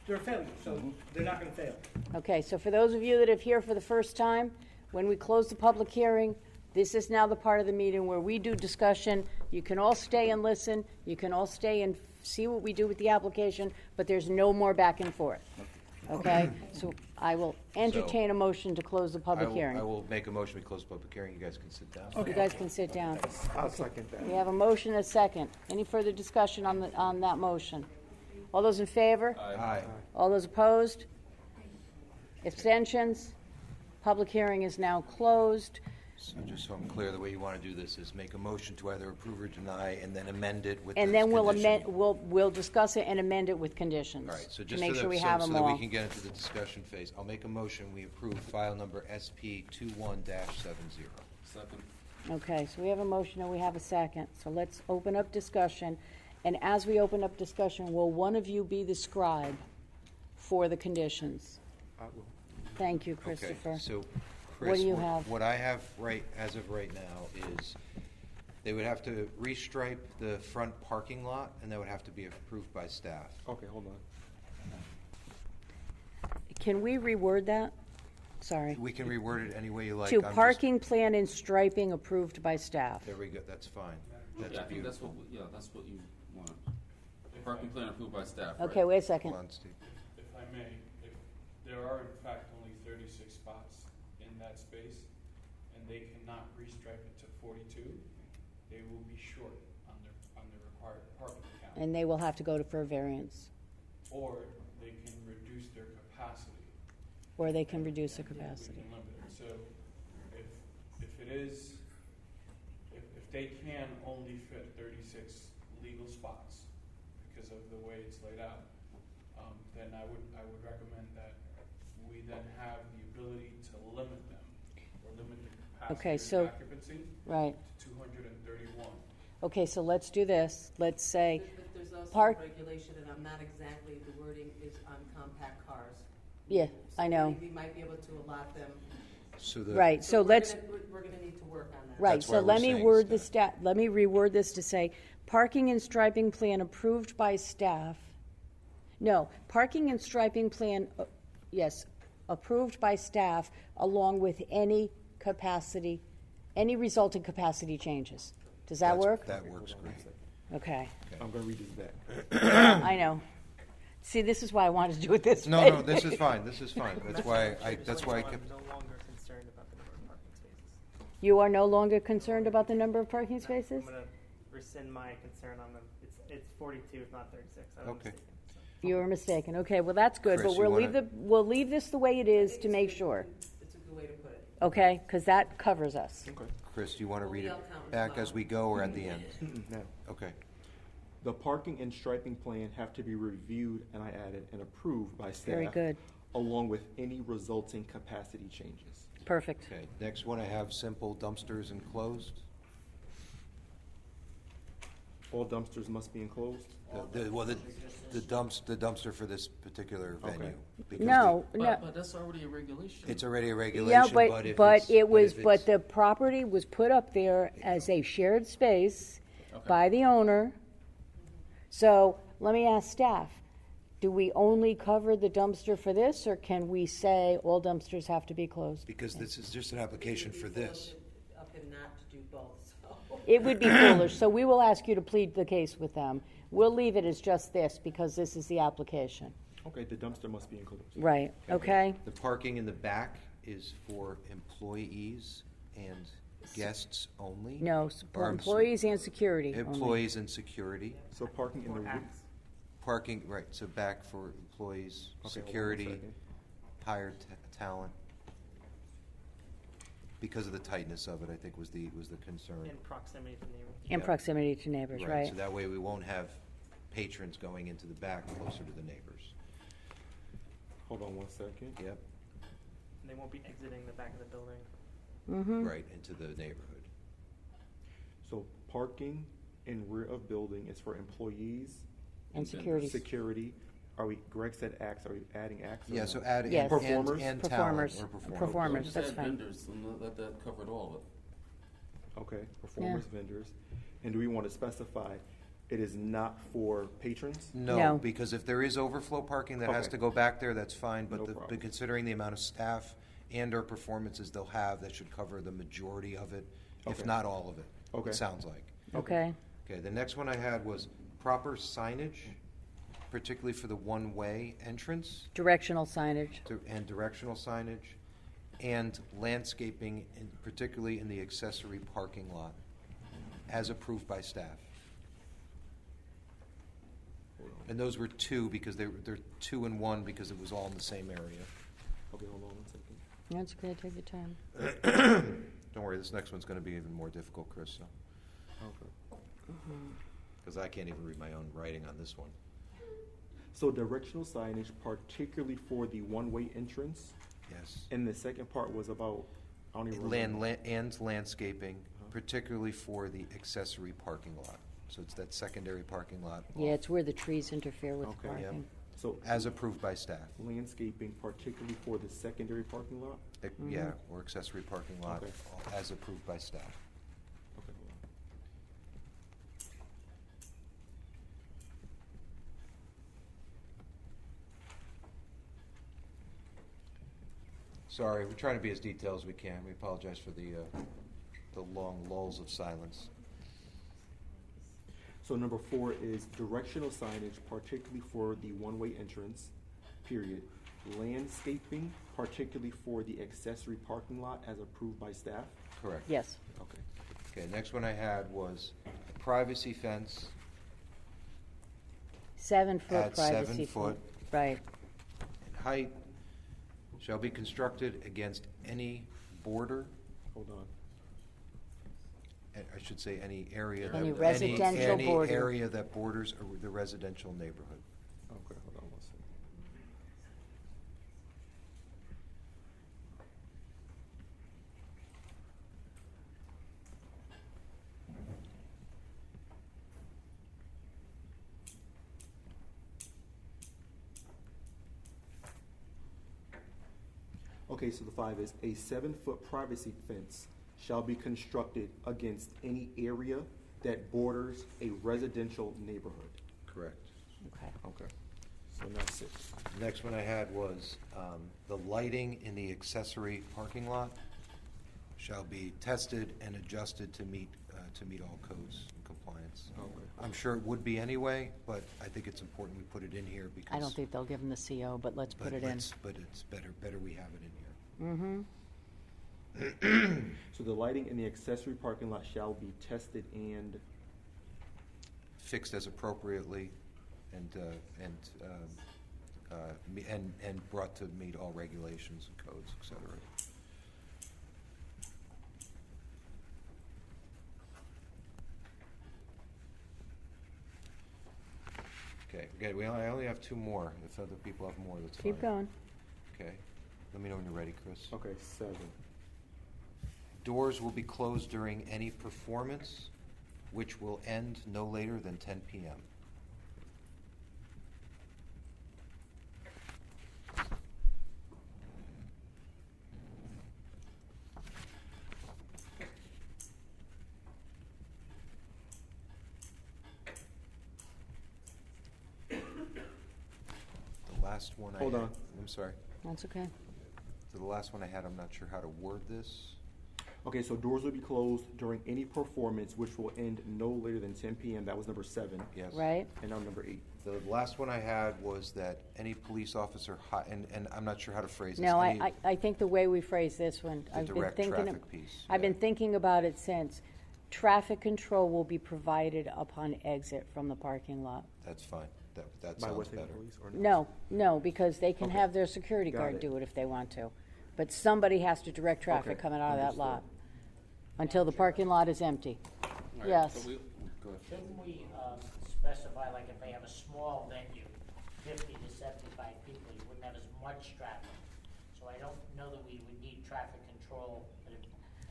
they're a failure, so they're not gonna fail. okay, so for those of you that are here for the first time, when we close the public hearing, this is now the part of the meeting where we do discussion. You can all stay and listen. You can all stay and see what we do with the application, but there's no more back and forth. Okay? So I will entertain a motion to close the public hearing. I will make a motion to close the public hearing. You guys can sit down. You guys can sit down. I'll second that. We have a motion and a second. Any further discussion on that motion? All those in favor? Aye. All those opposed? Abstentions? Public hearing is now closed. So just so I'm clear, the way you want to do this is make a motion to either approve or deny, and then amend it with And those then we'll conditions. amend, we'll discuss it and amend it with conditions. All right, so to just make so sure we that, have so them that we all. can get into the discussion phase, I'll make a motion, we approve file number SP 21-70. Second. Okay, so we have a motion and we have a second. So let's open up discussion. And as we open up discussion, will one of you be the scribe for the conditions? I will. Thank you, Christopher. Okay, so What Chris, do you have? what I have as of right now is they would have to restripe the front parking lot, and that would have to be approved by staff. Okay, hold on. Can we reword that? Sorry. We can reword it any way you like. To I'm just- parking plan and striping approved by staff. There we go, that's fine. That's Yeah, I think that's beautiful. that's what you want. Parking plan approved by staff, right? Okay, wait a second. Come on, Steve. If I may, if there are in fact only 36 spots in that space, and they cannot restripe it to 42, they will be short on their required parking count. And they will have to go for a variance, Or they can reduce their capacity. or they can reduce the We capacity. can limit it. So if it is, if they can only fit 36 legal spots because of the way it's laid out, then I would recommend that we then have the ability to limit them, or limit the Okay, capacity so- or occupancy Right. to 231. Okay, so let's do this. Let's say, But there's also park- regulation, and I'm not exactly, the wording is on compact cars. yeah, I know. We might be able to allot them. So the. Right, so we're let's, gonna- We're gonna need to work on that. right, That's so why let we're me saying word the staff. let me reword this to say, parking and striping plan approved by staff. No, parking and striping plan, yes, approved by staff along with any capacity, any resulting capacity changes. Does that That's- work? That works great. Okay. I'm gonna read this back. I know. See, this is why I wanted to do it this No, way. no, this is fine, this is fine. That's why I kept. I'm no longer concerned about the number of parking spaces. You are no longer concerned about the number of parking spaces? I'm gonna rescind my concern on them. It's 42, if not 36. I was Okay. mistaken, so. You were mistaken. Okay, well, that's good, Chris, but you we'll wanna- leave this the way it is to make sure, It's a good way to put it. okay? Because that covers us. Okay. Chris, do you want to read it We'll count as back well. as we go or at the end? Now, Okay. the parking and striping plan have to be reviewed, and I added, and approved by staff. Very good. Along with any resulting capacity changes. Perfect. Okay, next one I have simple dumpsters enclosed. All dumpsters must be enclosed? The dumpster for this particular Okay. venue. because No, no. But that's already a regulation. It's already a Yeah, regulation, but if it's. but the property was put up there as a shared space by the owner. So let me ask staff, do we only cover the dumpster for this, or can we say all dumpsters have to be closed? Because this is just an application for this. Up and not to do both, so. It would be foolish, so we will ask you to plead the case with them. We'll leave it as just this, because this is the application. Okay, the dumpster must be enclosed. Right, okay? The parking in the back is for employees and guests only? No, Or employees and security only. Employees and security. So parking in the roof? Parking, right, so back for employees, Okay, hold on a security, second. hired talent. Because of the tightness of it, I think was the concern. In proximity to neighbors. In Yeah. proximity to neighbors, right? So that way we won't have patrons going into the back closer to the neighbors. Hold on one second. Yep, And they won't be exiting the back of the building. Mm-hmm. right, into the neighborhood. So parking in rear of building is for employees? And security. Security. Are we, Greg said acts, are we adding acts? or Yeah, no? so add Yes. Performers? and Performers. talent or performers. Performers. Just that's add fine. vendors, and that covered all of it. Okay, performers, vendors. And do we want to specify it is not for patrons? No. No, because if there is overflow parking that has Okay. to go back there, that's fine, No but problem. but considering the amount of staff and or performances they'll have, that should cover the majority of it, if Okay. not all of it. Okay. It sounds like. Okay, Okay, the next one I had was proper signage, particularly for the one-way entrance directional signage. and directional signage, and landscaping, particularly in the accessory parking lot, as approved by staff. And those were two, because they're two and one, because it was all in the same area. Okay, hold on one second. That's okay, take your time. Don't worry, this next one's gonna be even more difficult, Chris, so, Okay. because I can't even read my own writing on this one. So directional signage, particularly for the one-way entrance, Yes. and the second part was about, I don't even remember. And landscaping, particularly for the accessory parking lot. So it's that secondary parking lot. Yeah, it's where the trees interfere with Okay. Yep. parking. So As approved by staff. landscaping, particularly for the secondary parking lot? Yeah, or accessory parking lot, Okay. as approved by staff. Okay, hold on. Sorry, we're trying to be as detailed as we can. We apologize for the long lulls of silence. So number 4 is directional signage, particularly for the one-way entrance, period. Landscaping, particularly for the accessory parking lot as approved by staff. Correct. Yes. Okay. Okay, next one I had was a privacy fence 7 foot at privacy 7 foot Right. in height, shall be constructed against any border, Hold on. I should say any area that. Any residential border. Any area that borders the residential neighborhood. Okay, hold on one second. Okay, so the 5 is a 7-foot privacy fence shall be constructed against any area that borders a residential neighborhood. Correct. Okay. Okay. So that's 6. Next one I had was the lighting in the accessory parking lot shall be tested and adjusted to meet all codes and compliance. Okay. I'm sure it would be anyway, but I think it's important we put it in here because. I don't think they'll give them the CO, but let's put it in. But it's better we have it in here. Mm-hmm. So the lighting in the accessory parking lot shall be tested and Fixed as appropriately and brought to meet all regulations and codes, et cetera. Okay, I only have 2 more. If other people have more, that's fine. Keep going. Okay, let me know when you're ready, Chris. okay, 7. Doors will be closed during any performance, which will end no later than 10 p.m. The last one I Hold had- on. I'm sorry. That's okay. So the last one I had, I'm not sure how to word this. Okay, so doors will be closed during any performance which will end no later than 10 p.m. That was number 7. Yes. Right? And now number 8. The last one I had was that any police officer, and I'm not sure how to phrase this. No, any- I think the way we phrase this one, The I've been direct thinking, traffic piece, I've been yeah. thinking about it since. Traffic control will be provided upon exit from the parking lot. That's fine. That By sounds West Haven better. Police or No, because they can Okay. have their security Got guard it. do it if they want to. But somebody has to direct traffic Okay, coming out of that understood. lot until the parking lot is empty. All right, Yes. so go ahead. Shouldn't we specify, like, if they have a small venue, 50 to 75 people, you wouldn't have as much traffic? So I don't know that we would need traffic control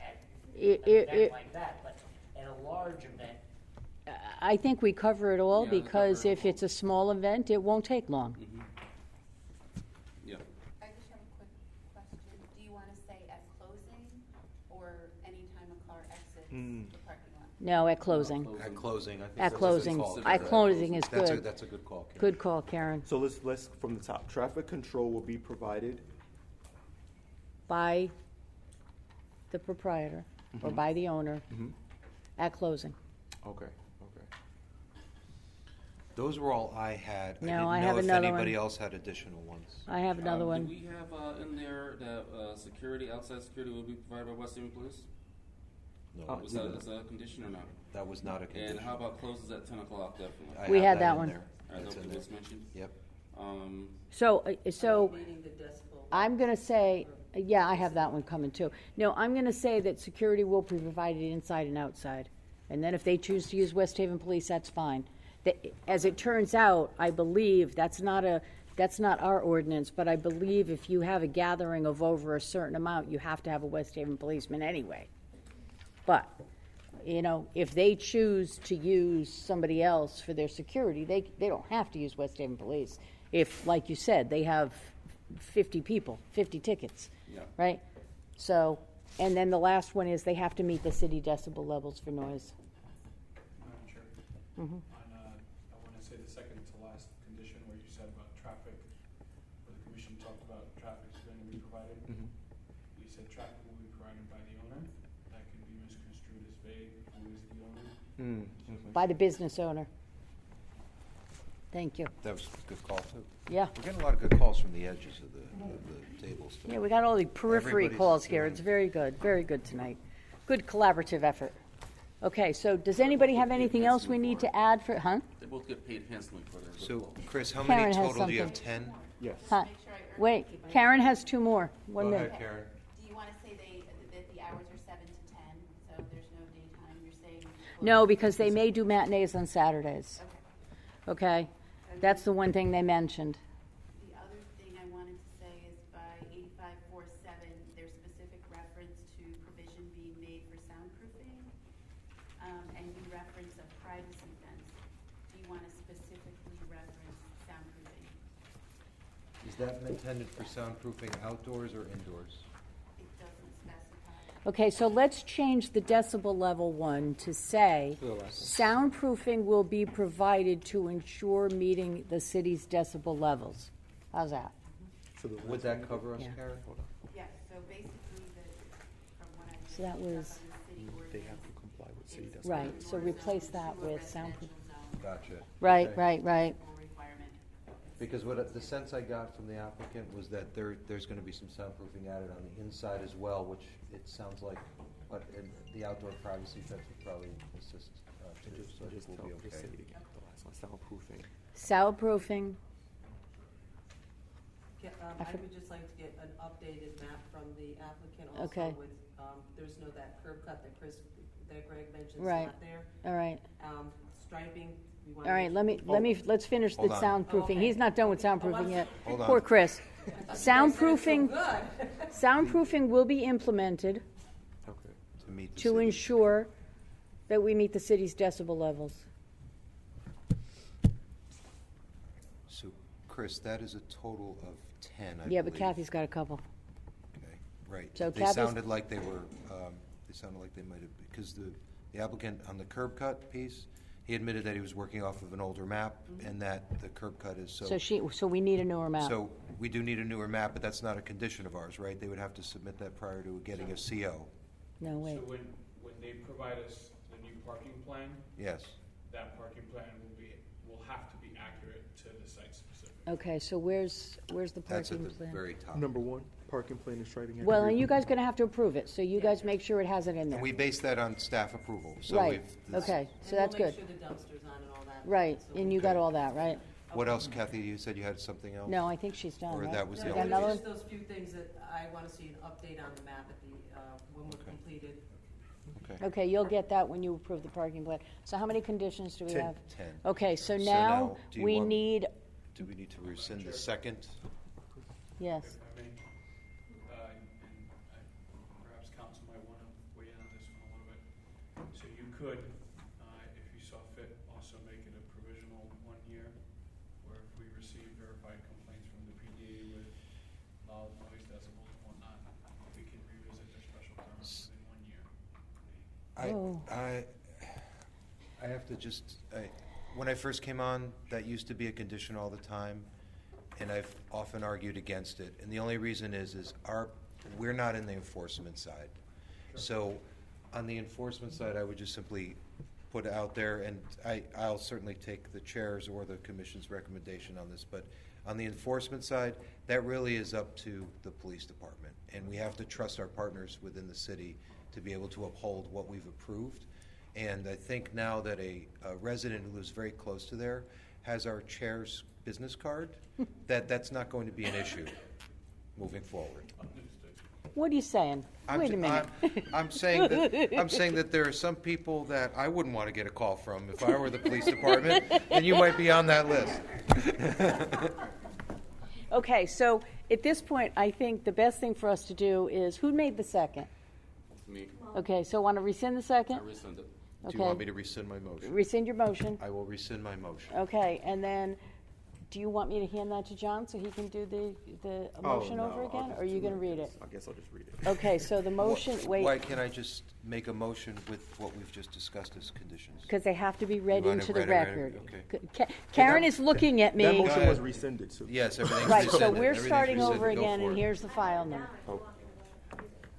at an event like that, but at a large event, I think we cover it all Yeah, we because cover it if all. it's a small event, it won't take long. Yeah. I just have a quick question. Do you want to say at closing or anytime a car exits the parking lot? No, at closing. At closing, I think. At that's a good closing. call, At Karen. closing is That's good. That's a good call, Karen. Good call, Karen. So let's from the top. Traffic control will be provided. By the proprietor or by the owner at closing. Okay. Those were all I had. No, I I didn't have know if another anybody one. else had additional ones. I have another Do one. we have in there that security, outside security will be provided by West Haven Police? No, Is that a condition or not? that was not a condition. And how about closes at 10 o'clock, definitely? I We have had that in one. there. All right, That's in that there. was mentioned. Yep. So Meeting the decibel. I'm going to say, yeah, I have that one coming too. No, I'm going to say that security will be provided inside and outside. And then if they choose to use West Haven Police, that's fine. As it turns out, I believe, that's not our ordinance, but I believe if you have a gathering of over a certain amount, you have to have a West Haven policeman anyway. But, if they choose to use somebody else for their security, they don't have to use West Haven Police. If, like you said, they have 50 people, 50 tickets, Yeah. right? So, and then the last one is they have to meet the city decibel levels for noise. Madam Chair. Mhm. I want to say the second to last condition where you said about traffic, where the commission talked about traffic is going to be provided. You said traffic will be provided by the owner. That could be misconstrued as vague. Who is the owner? By the business owner. Thank you. That was a good call, too. Yeah. We're getting a lot of good calls from the edges of the tables, too. Yeah, we got all the periphery Everybody's calls here. doing- It's very good tonight. Good collaborative effort. Okay, so does anybody have anything else we need to add for, They both get paid handsomely for their. So, Chris, how Karen many has total do you have? something. 10? Yes. Huh? Wait, Karen has 2 more. Go 1 minute. ahead, Karen. Do you want to say that the hours are 7 to 10, so there's no daytime, you're saying? No, because they may do matinees on Saturdays. Okay? That's the one thing they mentioned. The other thing I wanted to say is by 8547, there's specific reference to provision being made for soundproofing, and you reference a privacy fence. Do you want to specifically reference soundproofing? Is that intended for soundproofing outdoors or indoors? It doesn't specify. Okay, so let's change the decibel level one to say, To the last soundproofing will be provided to ensure meeting the city's decibel levels. How's that? So the Would that cover us, Yeah. Karen? Yes, so basically, from what I So that understand was- from the city They ordinance, have to comply with city it's decibel. Right, so replace that to a with residential soundproof. zone Gotcha. Right, Okay. right, right. or requirement. Because the sense I got from the applicant was that there's gonna be some soundproofing added on the inside as well, which it sounds like, but in the outdoor privacy fence would probably assist, too, so I think we'll be Just say okay. it again, the last one, soundproofing. Soundproofing, I would just like to get an updated map from the applicant also Okay. with, there's no that curb cut that Greg mentioned, is Right. not there. all right. Striping, we want. All right, let's finish the Hold on. soundproofing. Okay. He's not done with soundproofing yet. Hold on. Poor Chris. Soundproofing. Soundproofing, soundproofing will be implemented Okay. To meet the to city. ensure that we meet the city's decibel levels. So, Chris, that is a total of 10, I believe. Yeah, but Kathy's got a couple. Okay, right. So They Kathy's- sounded like they were, they sounded like they might have, because the applicant on the curb cut piece, he admitted that he was working off of an older map and that the curb cut is So we need a newer map. So we do need a newer map, but that's not a condition of ours, right? They would have to submit that prior to getting a CO. No, wait. So when they provide us the new parking plan, Yes. that parking plan will have to be accurate to the site specific. Okay, so where's the That's at parking the plan? very top. Number one, parking plan and striping. Well, and you guys gonna have to approve it, so you guys make sure it has it in there. And we base that on staff approval, so Right, we've. okay, so And that's we'll good. make sure the dumpster's on and all that. Right, So and we- you got all that, right? What else, Kathy? You said you had something else? No, I think she's done, Or right? that was No, the You only got another just one? those few things that I want to see an update on the map at the, when we're Okay. completed. Okay. Okay, you'll get that when you approve the parking plan. So how many conditions do we 10. have? 10. Okay, so So now, now, do you we want- need, Do we need to rescind the second? yes, If I may, and perhaps council might want to weigh in on this one a little bit. So you could, if you saw fit, also make it a provisional 1 year, where if we receive verified complaints from the PD with loud noise decibels and whatnot, we can revisit their special permits within 1 year. Oh. I have to just, when I first came on, that used to be a condition all the time, and I've often argued against it. And the only reason is we're not in the enforcement side. So on the enforcement side, I would just simply put out there, and I'll certainly take the chair's or the commission's recommendation on this, but on the enforcement side, that really is up to the police department. And we have to trust our partners within the city to be able to uphold what we've approved. And I think now that a resident who lives very close to there has our chair's business card, that's not going to be an issue moving forward. what are you saying? Wait a minute. I'm saying that there are some people that I wouldn't want to get a call from if I were the police department, and you might be on that list. Okay, so at this point, I think the best thing for us to do is, who made the second? Me, Okay, so want to rescind the I second? rescind it. Do you want me Okay, to rescind my motion? rescind your motion. I will rescind my motion. Okay, and then, do you want me to hand that to John so he can do the motion no, over I'll again? just Or are you do going to read it? I guess I'll just read it. Okay, so the motion, Why wait, can't I just make a motion with what we've just discussed as conditions? because they have to be read You want into it the read, record. okay. Karen is looking at That me. motion ahead. was rescinded, so. Yes, everything's Right, rescinded. so we're Everything's starting rescinded. over Go again, for and it. here's the file number. Oh.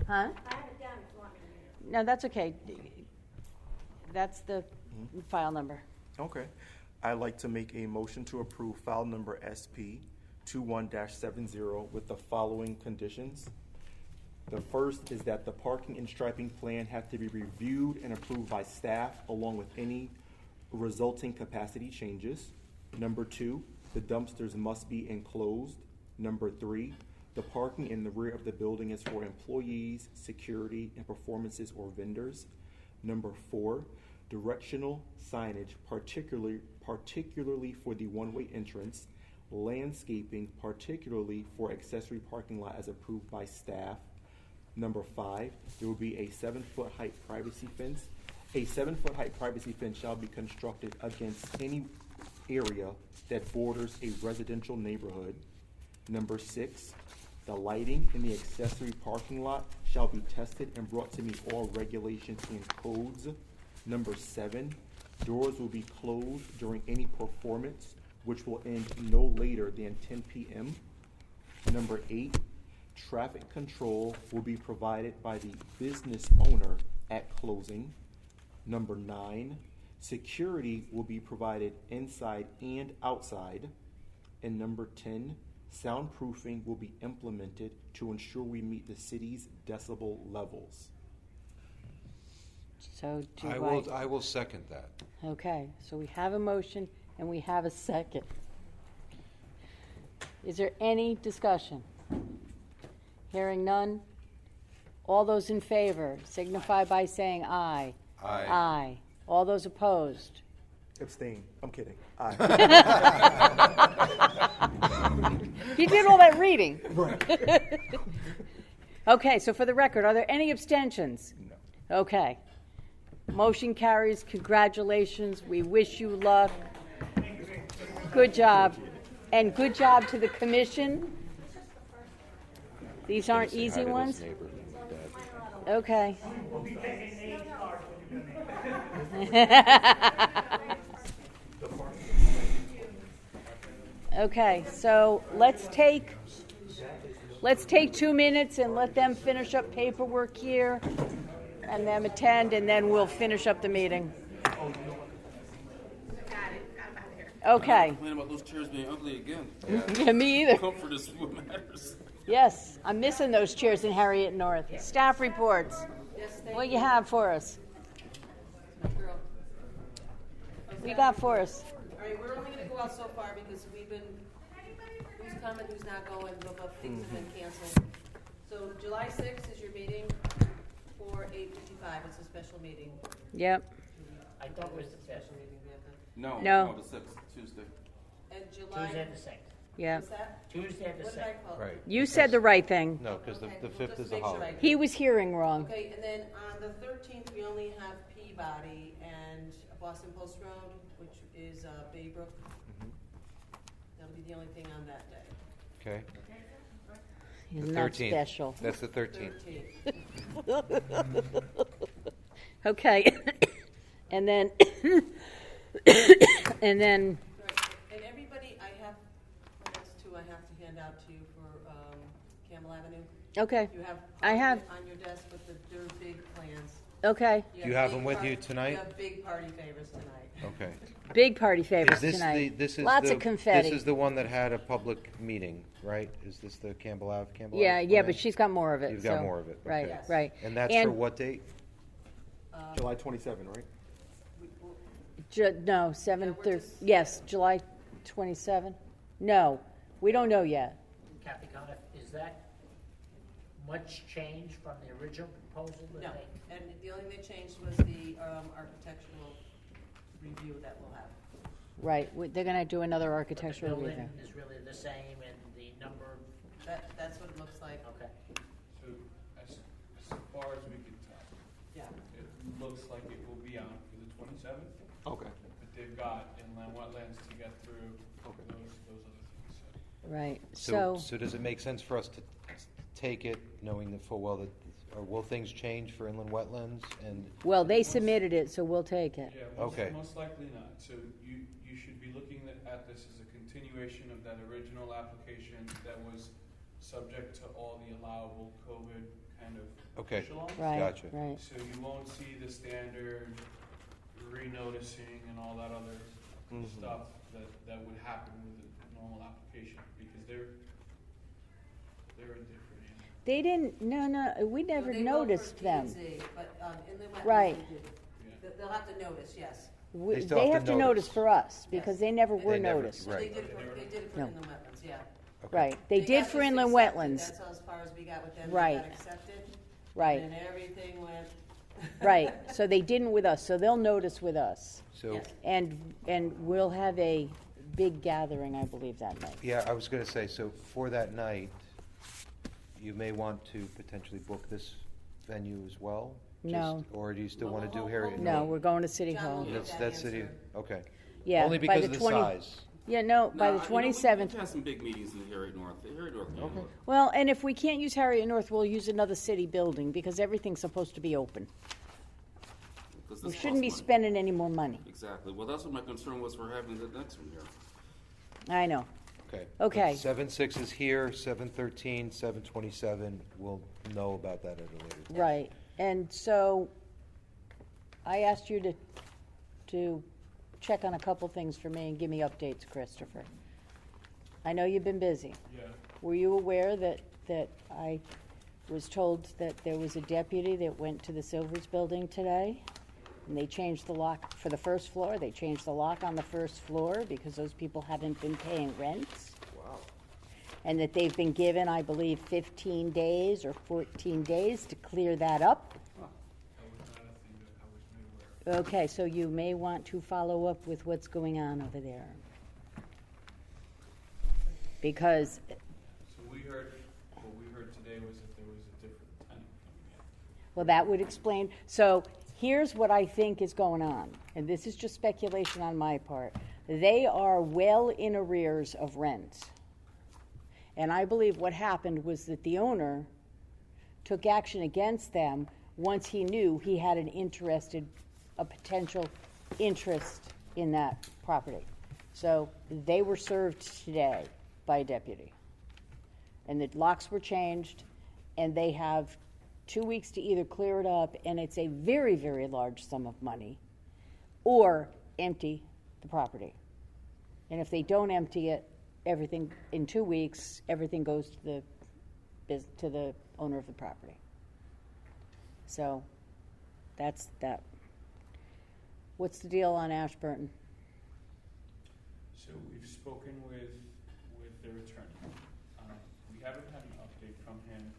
Huh? I have it down if you want me to read it. No, that's okay. That's the file number. Okay. I'd like to make a motion to approve file number SP 21-70 with the following conditions. The first is that the parking and striping plan have to be reviewed and approved by staff along with any resulting capacity changes. Number 2, the dumpsters must be enclosed. Number 3, the parking in the rear of the building is for employees, security, and performances or vendors. Number 4, directional signage, particularly for the one-way entrance, landscaping, particularly for accessory parking lot as approved by staff. Number 5, there will be a 7-foot height privacy fence. A 7-foot height privacy fence shall be constructed against any area that borders a residential neighborhood. Number 6, the lighting in the accessory parking lot shall be tested and brought to meet all regulations and codes. Number 7, doors will be closed during any performance, which will end no later than 10 p.m. Number 8, traffic control will be provided by the business owner at closing. Number 9, security will be provided inside and outside. And number 10, soundproofing will be implemented to ensure we meet the city's decibel levels. So do I will second that. Okay, so we have a motion and we have a second. Is there any discussion? Hearing none. All those in favor signify by saying aye. Aye. Aye. All those opposed? Abstain. I'm kidding. Aye. You did all that reading. Right. Okay, so for the record, are there any abstentions? No. Okay. Motion carries. Congratulations. We wish you luck. Good job. And good job to the commission. These aren't easy ones. Okay. Okay, so let's take 2 minutes and let them finish up paperwork here and them attend, and then we'll finish up the meeting. Okay. Complain about those chairs being ugly again. Yeah, me either. Comfort is what matters. Yes, I'm missing those chairs in Harriet North. Staff reports. What you have for us? What you got for us? All right, we're only gonna go out so far because we've been, who's coming, who's not going, but things have been canceled. So July 6th is your meeting for 8:55, it's a special meeting. Yep. I thought it was the Special fifth. meeting, we have that. No. The 6th, Tuesday. And July. Tuesday the 6th. Yeah. What's that? Tuesday the What did I 6th. call it? Right. You said the right thing. No, because the Okay, 5th just is a make sure I holiday. get He it. was hearing wrong. Okay, and then on the 13th, we only have Peabody and Boston Post Road, which is Baybrook. That'll be the only thing on that day. Okay. Isn't The that 13th. special? That's the 13th. 13th. Okay. And then, and then, And everybody, I have plans too, I have to hand out to you for Campbell Avenue. okay, You have I have, on your desk with they're big plans. okay. You have big them with party- you tonight? You have big party favors tonight. Okay. Big party Is favors this tonight. this is Lots the, of confetti. This is the one that had a public meeting, right? Is this the Campbell Ave? Yeah, Ave yeah, one? but she's got more of it. You've got so- more of it. Right, okay. right. And that's for what date? July 27, right? No, 7/3, yes, July 27? No, we don't know yet. Kathy Conniff, is that much change from the original proposal that No, they? and the only thing they changed was the architectural review that we'll have. Right, they're gonna do another The architectural building review. is really the same and the number, That's what it looks like. okay. So as far as we can tell, Yeah. it looks like it will be on for the 27th. Okay. But they've got inland wetlands to get through, those other things. Right, So so, does it make sense for us to take it, knowing that full well that, or will things change for inland wetlands and? well, they submitted it, so we'll take it. Yeah, Okay. most likely not. So you should be looking at this as a continuation of that original application that was subject to all the allowable COVID kind of Okay. echelons. Right, Gotcha. right. So you won't see the standard renoticing and all that other stuff that would happen with a normal application, because they're a different animal. They didn't, no, we never They will for noticed them. P&Z, but inland wetlands, Right. they do. They'll have to notice, yes. They still They have have to to notice notice. for us, because Yes. they never were They never- noticed. Well, Right. They did it for No. inland wetlands, yeah. Okay. Right, they did got for this inland accepted, wetlands, That's as far as we got with them. Right. They got accepted. right, And everything went. right. So they didn't with us, so they'll notice with us. So, Yes. And we'll have a big gathering, I believe, that night. yeah, I was gonna say, so for that night, you may want to potentially book this venue as well? No. Just- Or do you still wanna do Harriet? No, we're going to City John Hall. will get That's, that that's city, answer. okay. Yeah, Only by because the of the 20 size. Yeah, no, by the Nah, '27th. We've had some big meetings in Harriet North. Harriet North. Okay. Well, and if we can't use Harriet North, we'll use another city building because everything's supposed to be open. We shouldn't be spending any more money. Exactly. Well, that's what my concern was for having the next one here. I know. Okay. Okay. 7/6 is here, 7/13, 7/27, we'll know about that at a later date. Right. And so I asked you to check on a couple things for me and give me updates, Christopher. I know you've been busy. Yeah. Were you aware that I was told that there was a deputy that went to the Silvers building today? And they changed the lock for the first floor. They changed the lock on the first floor because those people haven't been paying rent. Wow. And that they've been given, I believe, 15 days or 14 days to clear that up. That was not a thing that I was made aware of. Okay, so you may want to follow up with what's going on over there. Because, So what we heard today was that there was a different tenant coming in. well, that would explain. So here's what I think is going on, and this is just speculation on my part. They are well in arrears of rent. And I believe what happened was that the owner took action against them once he knew he had a potential interest in that property. So they were served today by a deputy. And the locks were changed, and they have 2 weeks to either clear it up, and it's a very, very large sum of money, or empty the property. And if they don't empty it, everything, in 2 weeks, everything goes to the owner of the property. So that's that. What's the deal on Ashburton? So we've spoken with their attorney. We haven't had an update from him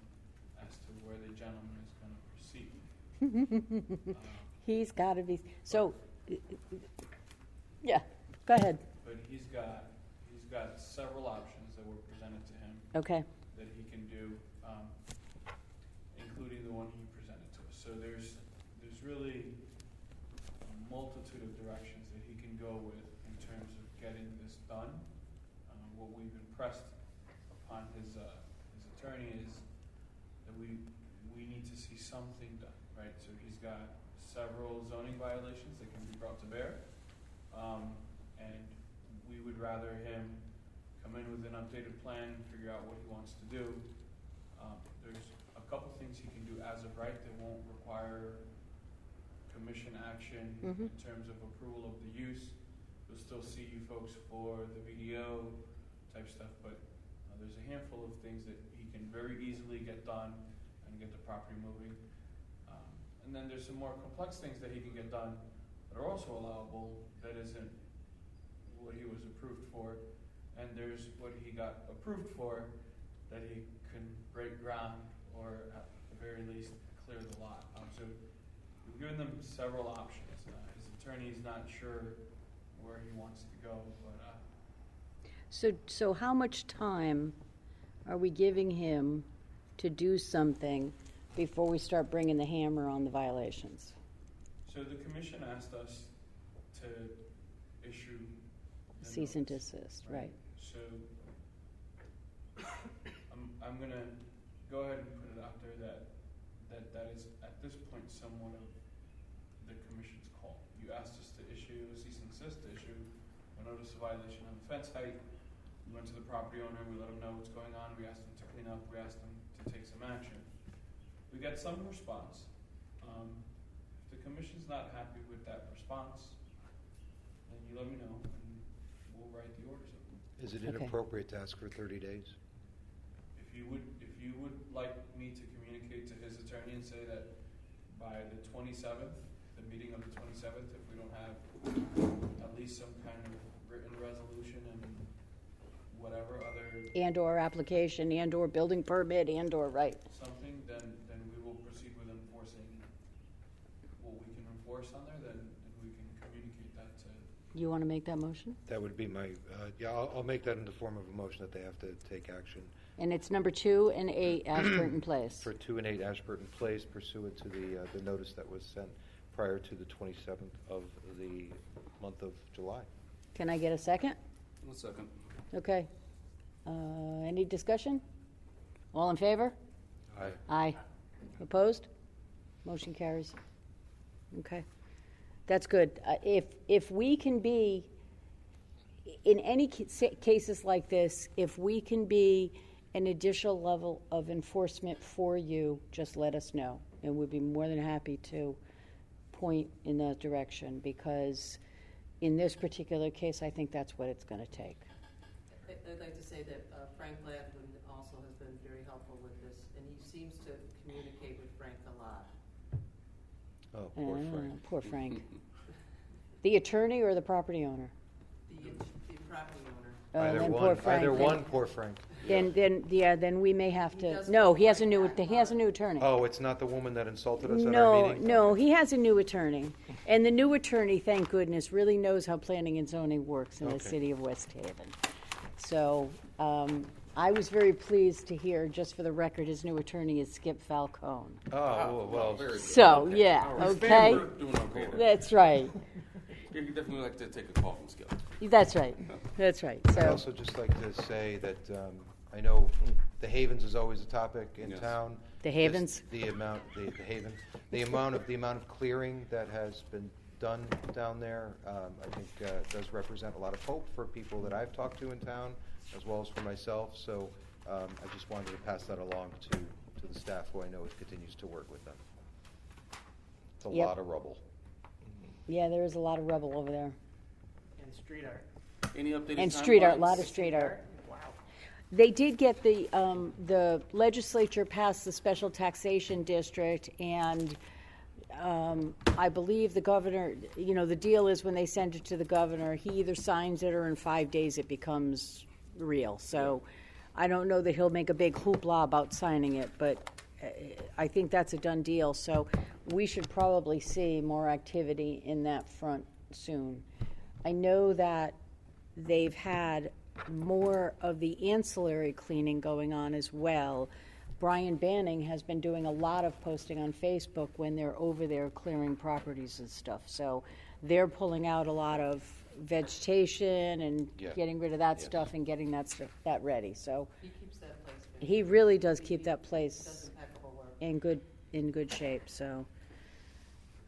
as to where the gentleman is going to proceed. He's got to be, so, yeah, go ahead. But he's got several options that were presented to him. Okay. That he can do, including the one he presented to us. So there's really a multitude of directions that he can go with in terms of getting this done. What we've impressed upon his attorney is that we need to see something done, right? So he's got several zoning violations that can be brought to bear, and we would rather him come in with an updated plan, figure out what he wants to do. There's a couple things he can do as of right that won't require commission action in terms of approval of the use. We'll still see you folks for the VDO type stuff, but there's a handful of things that he can very easily get done and get the property moving. And then there's some more complex things that he can get done that are also allowable that isn't what he was approved for. And there's what he got approved for that he can break ground or at the very least clear the lot. So we've given them several options. His attorney's not sure where he wants to go, but So how much time are we giving him to do something before we start bringing the hammer on the violations? so the commission asked us to issue the Cease and notice, desist, right. So I'm gonna go ahead and put it out there that is at this point somewhat of the commission's call. You asked us to issue a cease and desist, to issue a notice of violation on the fence height. We went to the property owner, we let him know what's going on, we asked him to clean up, we asked him to take some action. We got some response. If the commission's not happy with that response, then you let me know and we'll write the orders up. Is it inappropriate to ask for 30 days? If you would like me to communicate to his attorney and say that by the 27th, the meeting of the 27th, if we don't have at least some kind of written resolution and whatever other And/or application, and/or building permit, and/or, right. something, then we will proceed with enforcing what we can enforce on there, then we can communicate that to. You want to make that motion? That would be my, I'll make that in the form of a motion that they have to take action. And it's number 2 and 8 Ashburton Place. For 2 and 8 Ashburton Place pursuant to the notice that was sent prior to the 27th of the month of July. Can I get a second? One second. Okay. Any discussion? All in favor? Aye. Aye. Opposed? Motion carries. Okay. That's good. If we can be, in any cases like this, if we can be an additional level of enforcement for you, just let us know. And we'd be more than happy to point in that direction, because in this particular case, I think that's what it's going to take. I'd like to say that Frank Gladwin also has been very helpful with this, and he seems to communicate with Frank a lot. Oh, poor Frank. Poor Frank. The attorney or the property owner? The property owner. Either then one, poor Frank, either then- one, poor Frank. Then we may have He to. doesn't No, look he has a like new. that. He has a new attorney. Oh, it's not the woman that insulted us at our No, meeting? no, he has a new attorney, and the new attorney, thank goodness, really knows how planning and zoning works in the Okay. city of West Haven. So I was very pleased to hear, just for the record, his new attorney is Skip Falcone. Oh, well, Very good. So Okay. yeah, All right. okay, We're doing okay then. that's right, You definitely like to take a call from Skip. that's right, that's right. I'd So also just like to say that I know the Havens is always a topic in Yes. town. The Havens? Just the amount the amount of clearing that has been done down there, I think does represent a lot of hope for people that I've talked to in town, as well as for myself. So I just wanted to pass that along to the staff, who I know continues to work with them. It's a Yep. lot of rubble. yeah, there is a lot of rubble over there, And street art. Any updated and street art, a timelines? lot of street art. Wow. They did get the legislature passed the special taxation district, and I believe the governor, the deal is when they send it to the governor, he either signs it or in 5 days it becomes real. So I don't know that he'll make a big hoopla about signing it, but I think that's a done deal. So we should probably see more activity in that front soon. I know that they've had more of the ancillary cleaning going on as well. Brian Banning has been doing a lot of posting on Facebook when they're over there clearing properties and stuff. So they're pulling out a lot of vegetation and Yeah. getting rid of that stuff and getting that ready. So He keeps that place very. he really does keep that Does place impeccable work. in good shape. So,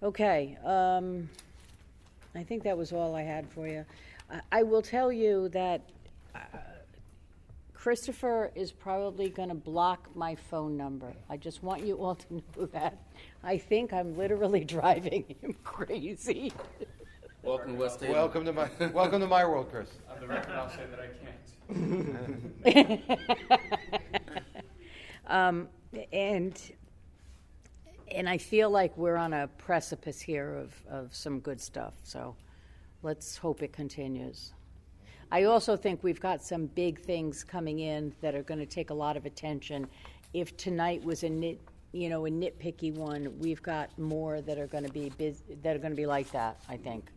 okay, I think that was all I had for you. I will tell you that Christopher is probably going to block my phone number. I just want you all to know that. I think I'm literally driving him crazy. Welcome to West Haven. Welcome to my world, Chris. On the record, I'll say that I can't. And I feel like we're on a precipice here of some good stuff. So let's hope it continues. I also think we've got some big things coming in that are going to take a lot of attention. If tonight was a nitpicky one, we've got more that are going to be like that, I think,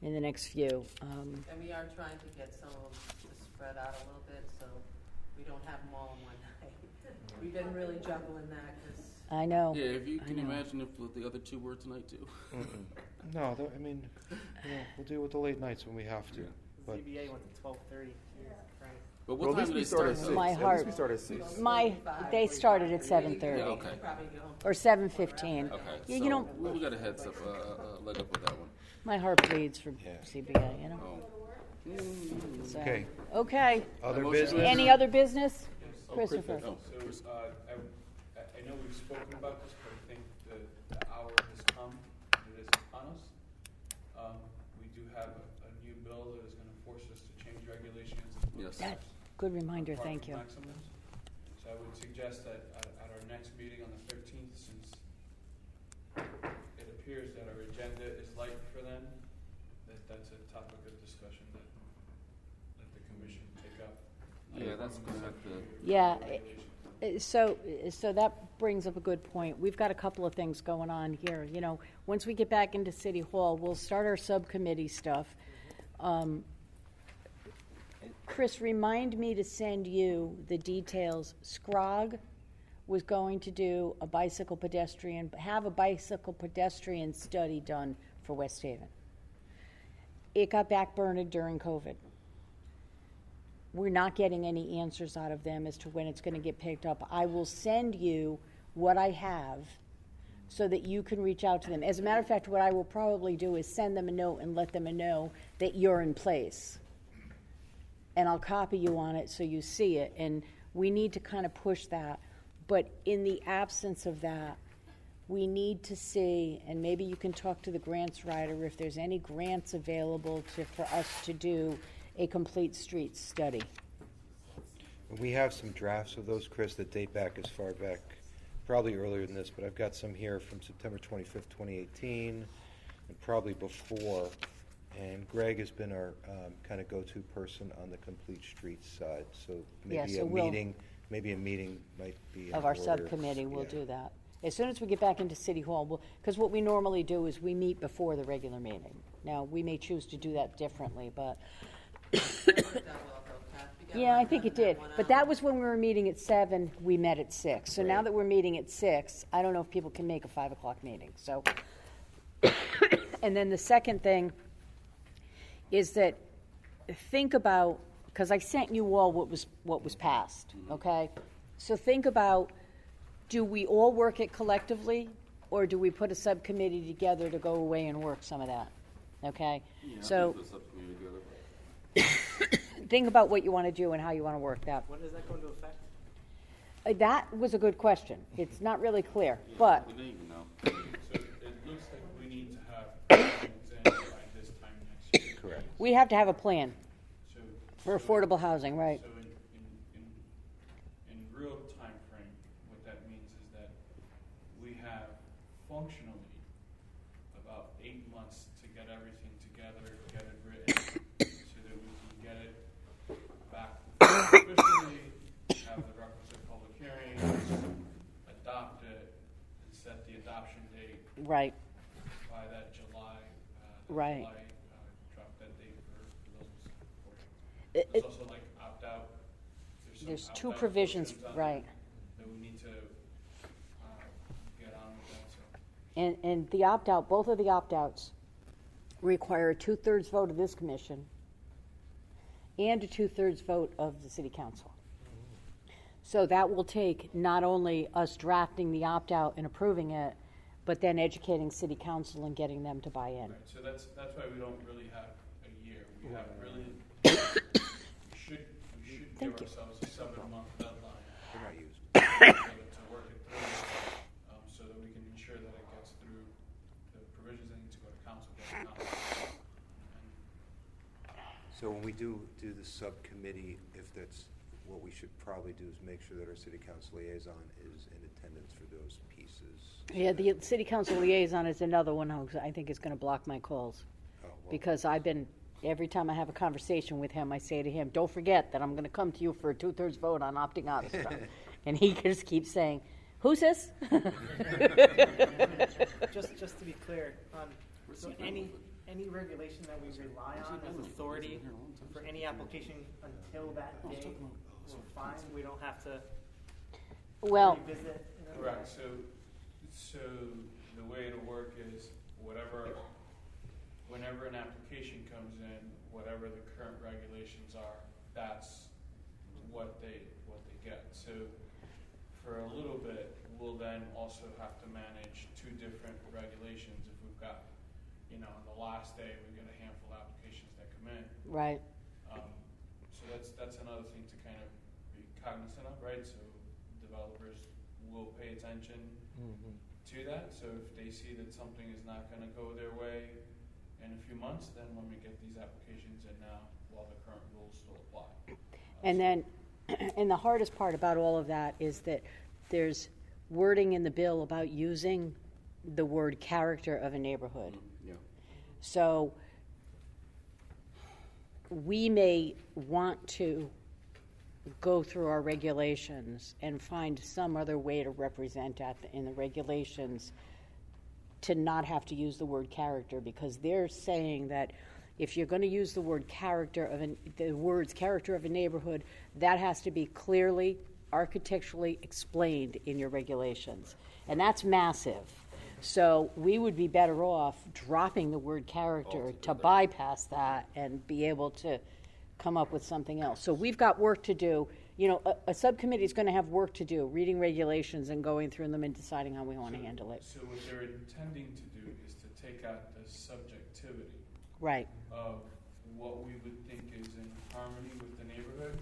in the next few. And we are trying to get some of them to spread out a little bit, so we don't have them all in one night. We've been really juggling that, because I know. Yeah, if you I can know. imagine if the other two were tonight too. No, we'll deal with the late nights when we have to. But ZBA went to 12:30. But Well, what at time least do we they start start? at 6. My At heart- least we start at 6. They started at 7:30. Yeah, okay. probably go home. Or 7:15. Okay, You so know, we got a heads up, leg up with that one. my heart bleeds for CBA, you know? Oh. So- Okay. Okay. Other Motion business? Any other business? Christopher? Oh, So, I know we've spoken about this, but I think the hour has come, it is upon us. We do have a new bill that is gonna force us to change regulations. and Yes. That, good reminder, thank you. parking maximums. So I would suggest that at our next meeting on the 13th, since it appears that our agenda is light for them, that's a topic of discussion that the commission take up. Yeah, that's gonna have to. Yeah, so that brings up a good point. We've got a couple of things going on here. Once we get back into City Hall, we'll start our subcommittee stuff. Chris, remind me to send you the details. Scrog was going to do have a bicycle pedestrian study done for West Haven. It got backburned during COVID. we're not getting any answers out of them as to when it's gonna get picked up. I will send you what I have so that you can reach out to them. As a matter of fact, what I will probably do is send them a note and let them know that you're in place. And I'll copy you on it so you see it, and we need to kind of push that. But in the absence of that, we need to see, and maybe you can talk to the grants writer if there's any grants available for us to do a complete streets study. We have some drafts of those, Chris, that date back as far back, probably earlier than this, but I've got some here from September 25th, 2018, and probably before. And Greg has been our kind of go-to person on the complete streets side, so maybe so a we'll- meeting might be in Of our order. subcommittee, we'll Yeah. do that. As soon as we get back into City Hall, because what we normally do is we meet before the regular meeting. Now, we may choose to do that differently, but, yeah, I think it did. But that was when we were meeting at 7, we met at 6. So now Right. that we're meeting at 6, I don't know if people can make a 5 o'clock meeting, so. And then the second thing is that, think about, because I sent you all what was passed, okay? So think about, do we all work it collectively, or do we put a subcommittee together to go away and work some of that, okay? So, think about what you want to do and how you want to work that. When does that go into effect? That was a good question. It's not really clear, but, So it looks like we need to have things in by this time next year. Correct. we have to have a plan So, for affordable housing, right? So in real time frame, what that means is that we have functionally about 8 months to get everything together, get it written, so that we can get it back officially, have the requisite public hearings, adopt it, and set the adoption date Right, by that July, Right. drop that date for those. It- There's also like opt-out. Some there's two opt-out provisions, portions on it right. That we need to get on with that, so. And the opt-out, both of the opt-outs require a 2/3 vote of this commission and a 2/3 vote of the city council. So that will take not only us drafting the opt-out and approving it, but then educating city council and getting them to buy in. Right, so that's why we don't really have a year. We have really, we should Thank give you. ourselves a 7-month deadline. They're not used. To work it through, so that we can ensure that it gets through the provisions that need to go to council, get to council. So when we do the subcommittee, if that's, what we should probably do is make sure that our city council liaison is in attendance for those pieces. Yeah, the city council liaison is another one who I think is gonna block my calls. Oh, well, Because every time I have a conversation with him, I say to him, don't forget that I'm gonna come to you for a 2/3 vote on opting out of stuff. And he just keeps saying, who's this? Just to be clear, so any regulation that we rely on as authority for any application until that day, we're fine, we don't have to Well, revisit. Correct, so the way it'll work is whenever an application comes in, whatever the current regulations are, that's what they get. So for a little bit, we'll then also have to manage 2 different regulations. If we've got, on the last day, we've got a handful of applications that come in. right, So that's another thing to kind of be cognizant of, right? So developers will pay attention to that. So if they see that something is not going to go their way in a few months, then when we get these applications in now, while the current rules still apply. and then, and the hardest part about all of that is that there's wording in the bill about using the word character of a neighborhood. Yeah. So we may want to go through our regulations and find some other way to represent that in the regulations to not have to use the word character, because they're saying that if you're going to use the word character the words character of a neighborhood, that has to be clearly architecturally explained in your regulations. And that's massive. So we would be better off dropping the word character to bypass that and be able to come up with something else. So we've got work to do. You know, a subcommittee is going to have work to do, reading regulations and going through them and deciding how we want to handle it. So what they're intending to do is to take out the subjectivity Right. of what we would think is in harmony with the neighborhood,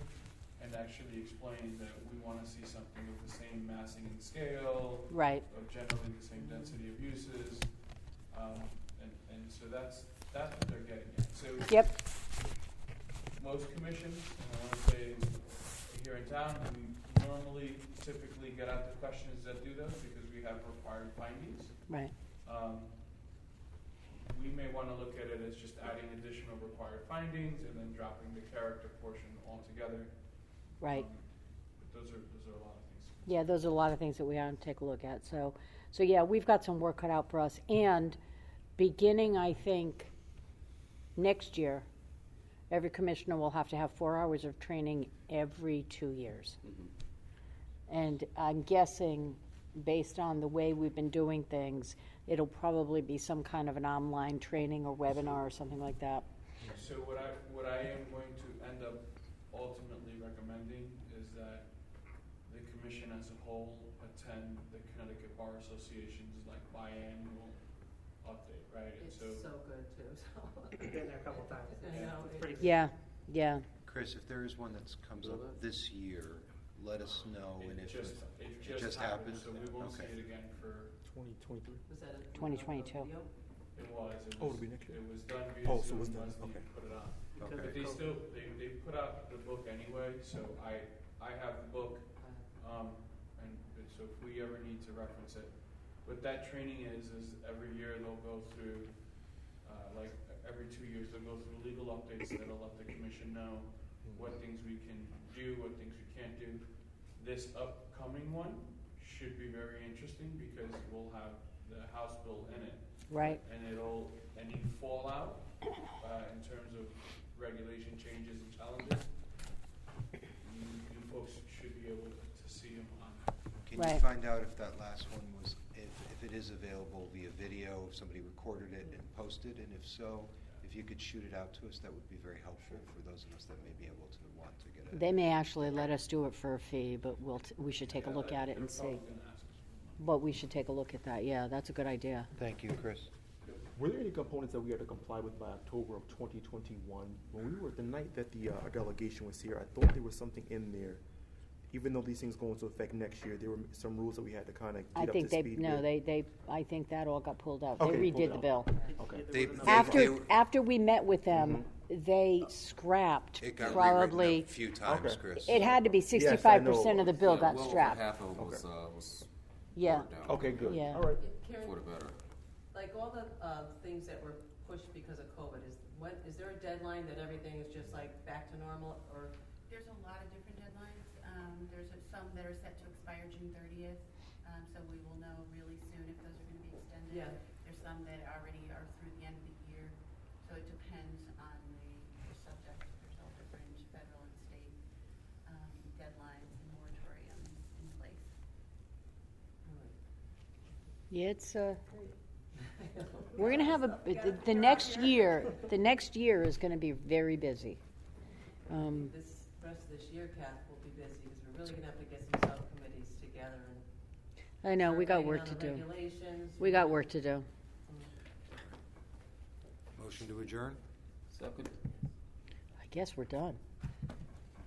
and actually explain that we want to see something of the same massing and scale, Right. of generally the same density of uses, and so that's what they're getting at. So Yep. most commissions, and I want to say here in town, we normally typically get out the questions that do those because we have required findings. Right. We may want to look at it as just adding additional required findings and then dropping the character portion altogether. Right. But those are a lot of things. Yeah, those are a lot of things that we have to take a look at. So yeah, we've got some work cut out for us. And beginning, I think, next year, every commissioner will have to have 4 hours of training every 2 years. And I'm guessing, based on the way we've been doing things, it'll probably be some kind of an online training or webinar or something like that. So what I am going to end up ultimately recommending is that the commission as a whole attend the Connecticut Bar Association's like biannual update, right? And It's so good too, so. I've been there a couple times. I know, It's pretty good. Yeah, yeah. Chris, if there is one that comes up this year, let us know. And It if just happened, so we won't see Okay. it again for. 2023. Was that a? 2022. video? It was. Oh, it'll be next year? It was done via Oh, so Zoom it's done, once okay. they put it on. Okay. But they still, they put out the book anyway, so I have the book, and so if we ever need to reference it. What that training is every year they'll go through, like every 2 years, they'll go through legal updates that'll let the commission know what things we can do, what things we can't do. This upcoming one should be very interesting because we'll have the House bill in it. Right. And any fallout in terms of regulation changes and challenges, you folks should be able to see them on. Can Right. you find out if that last one was, if it is available via video, if somebody recorded it and posted, and if so, if you could shoot it out to us, that would be very helpful for those of us that may be able to want to get it. They may actually let us do it for a fee, but we should take a look at it and see. But we should take a look at that. Yeah, that's a good idea. Thank you, Chris. Were there any components that we had to comply with by October of 2021? When we were, the night that our delegation was here, I thought there was something in there. Even though these things go into effect next year, there were some rules that we had to kind of I get up think to speed with. I think that all got pulled out. Okay, They pulled redid it the bill. Okay. After we met with them, they scrapped It got probably. rewritten a few times, Chris. It had to be 65% of the bill got well over scrapped. half of it was Yeah. watered down. Okay, good. Yeah. All right. Karen, For the better. like all the things that were pushed because of COVID, is there a deadline that everything is just like back to normal, or? There's a lot of different deadlines. There's some that are set to expire June 30th, so we will know really soon if those are going to be extended. Yeah. There's some that already are through the end of the year, so it depends on the subject. There's all different federal and state deadlines and moratoriums in place. Yeah, it's, we're gonna have the next year is gonna be very busy. This rest of this year, Kath, will be busy because we're really gonna have to get some subcommittees together and. I know, we got start work to writing do. on the regulations. We got work to do. Motion to adjourn? Second. I guess we're done.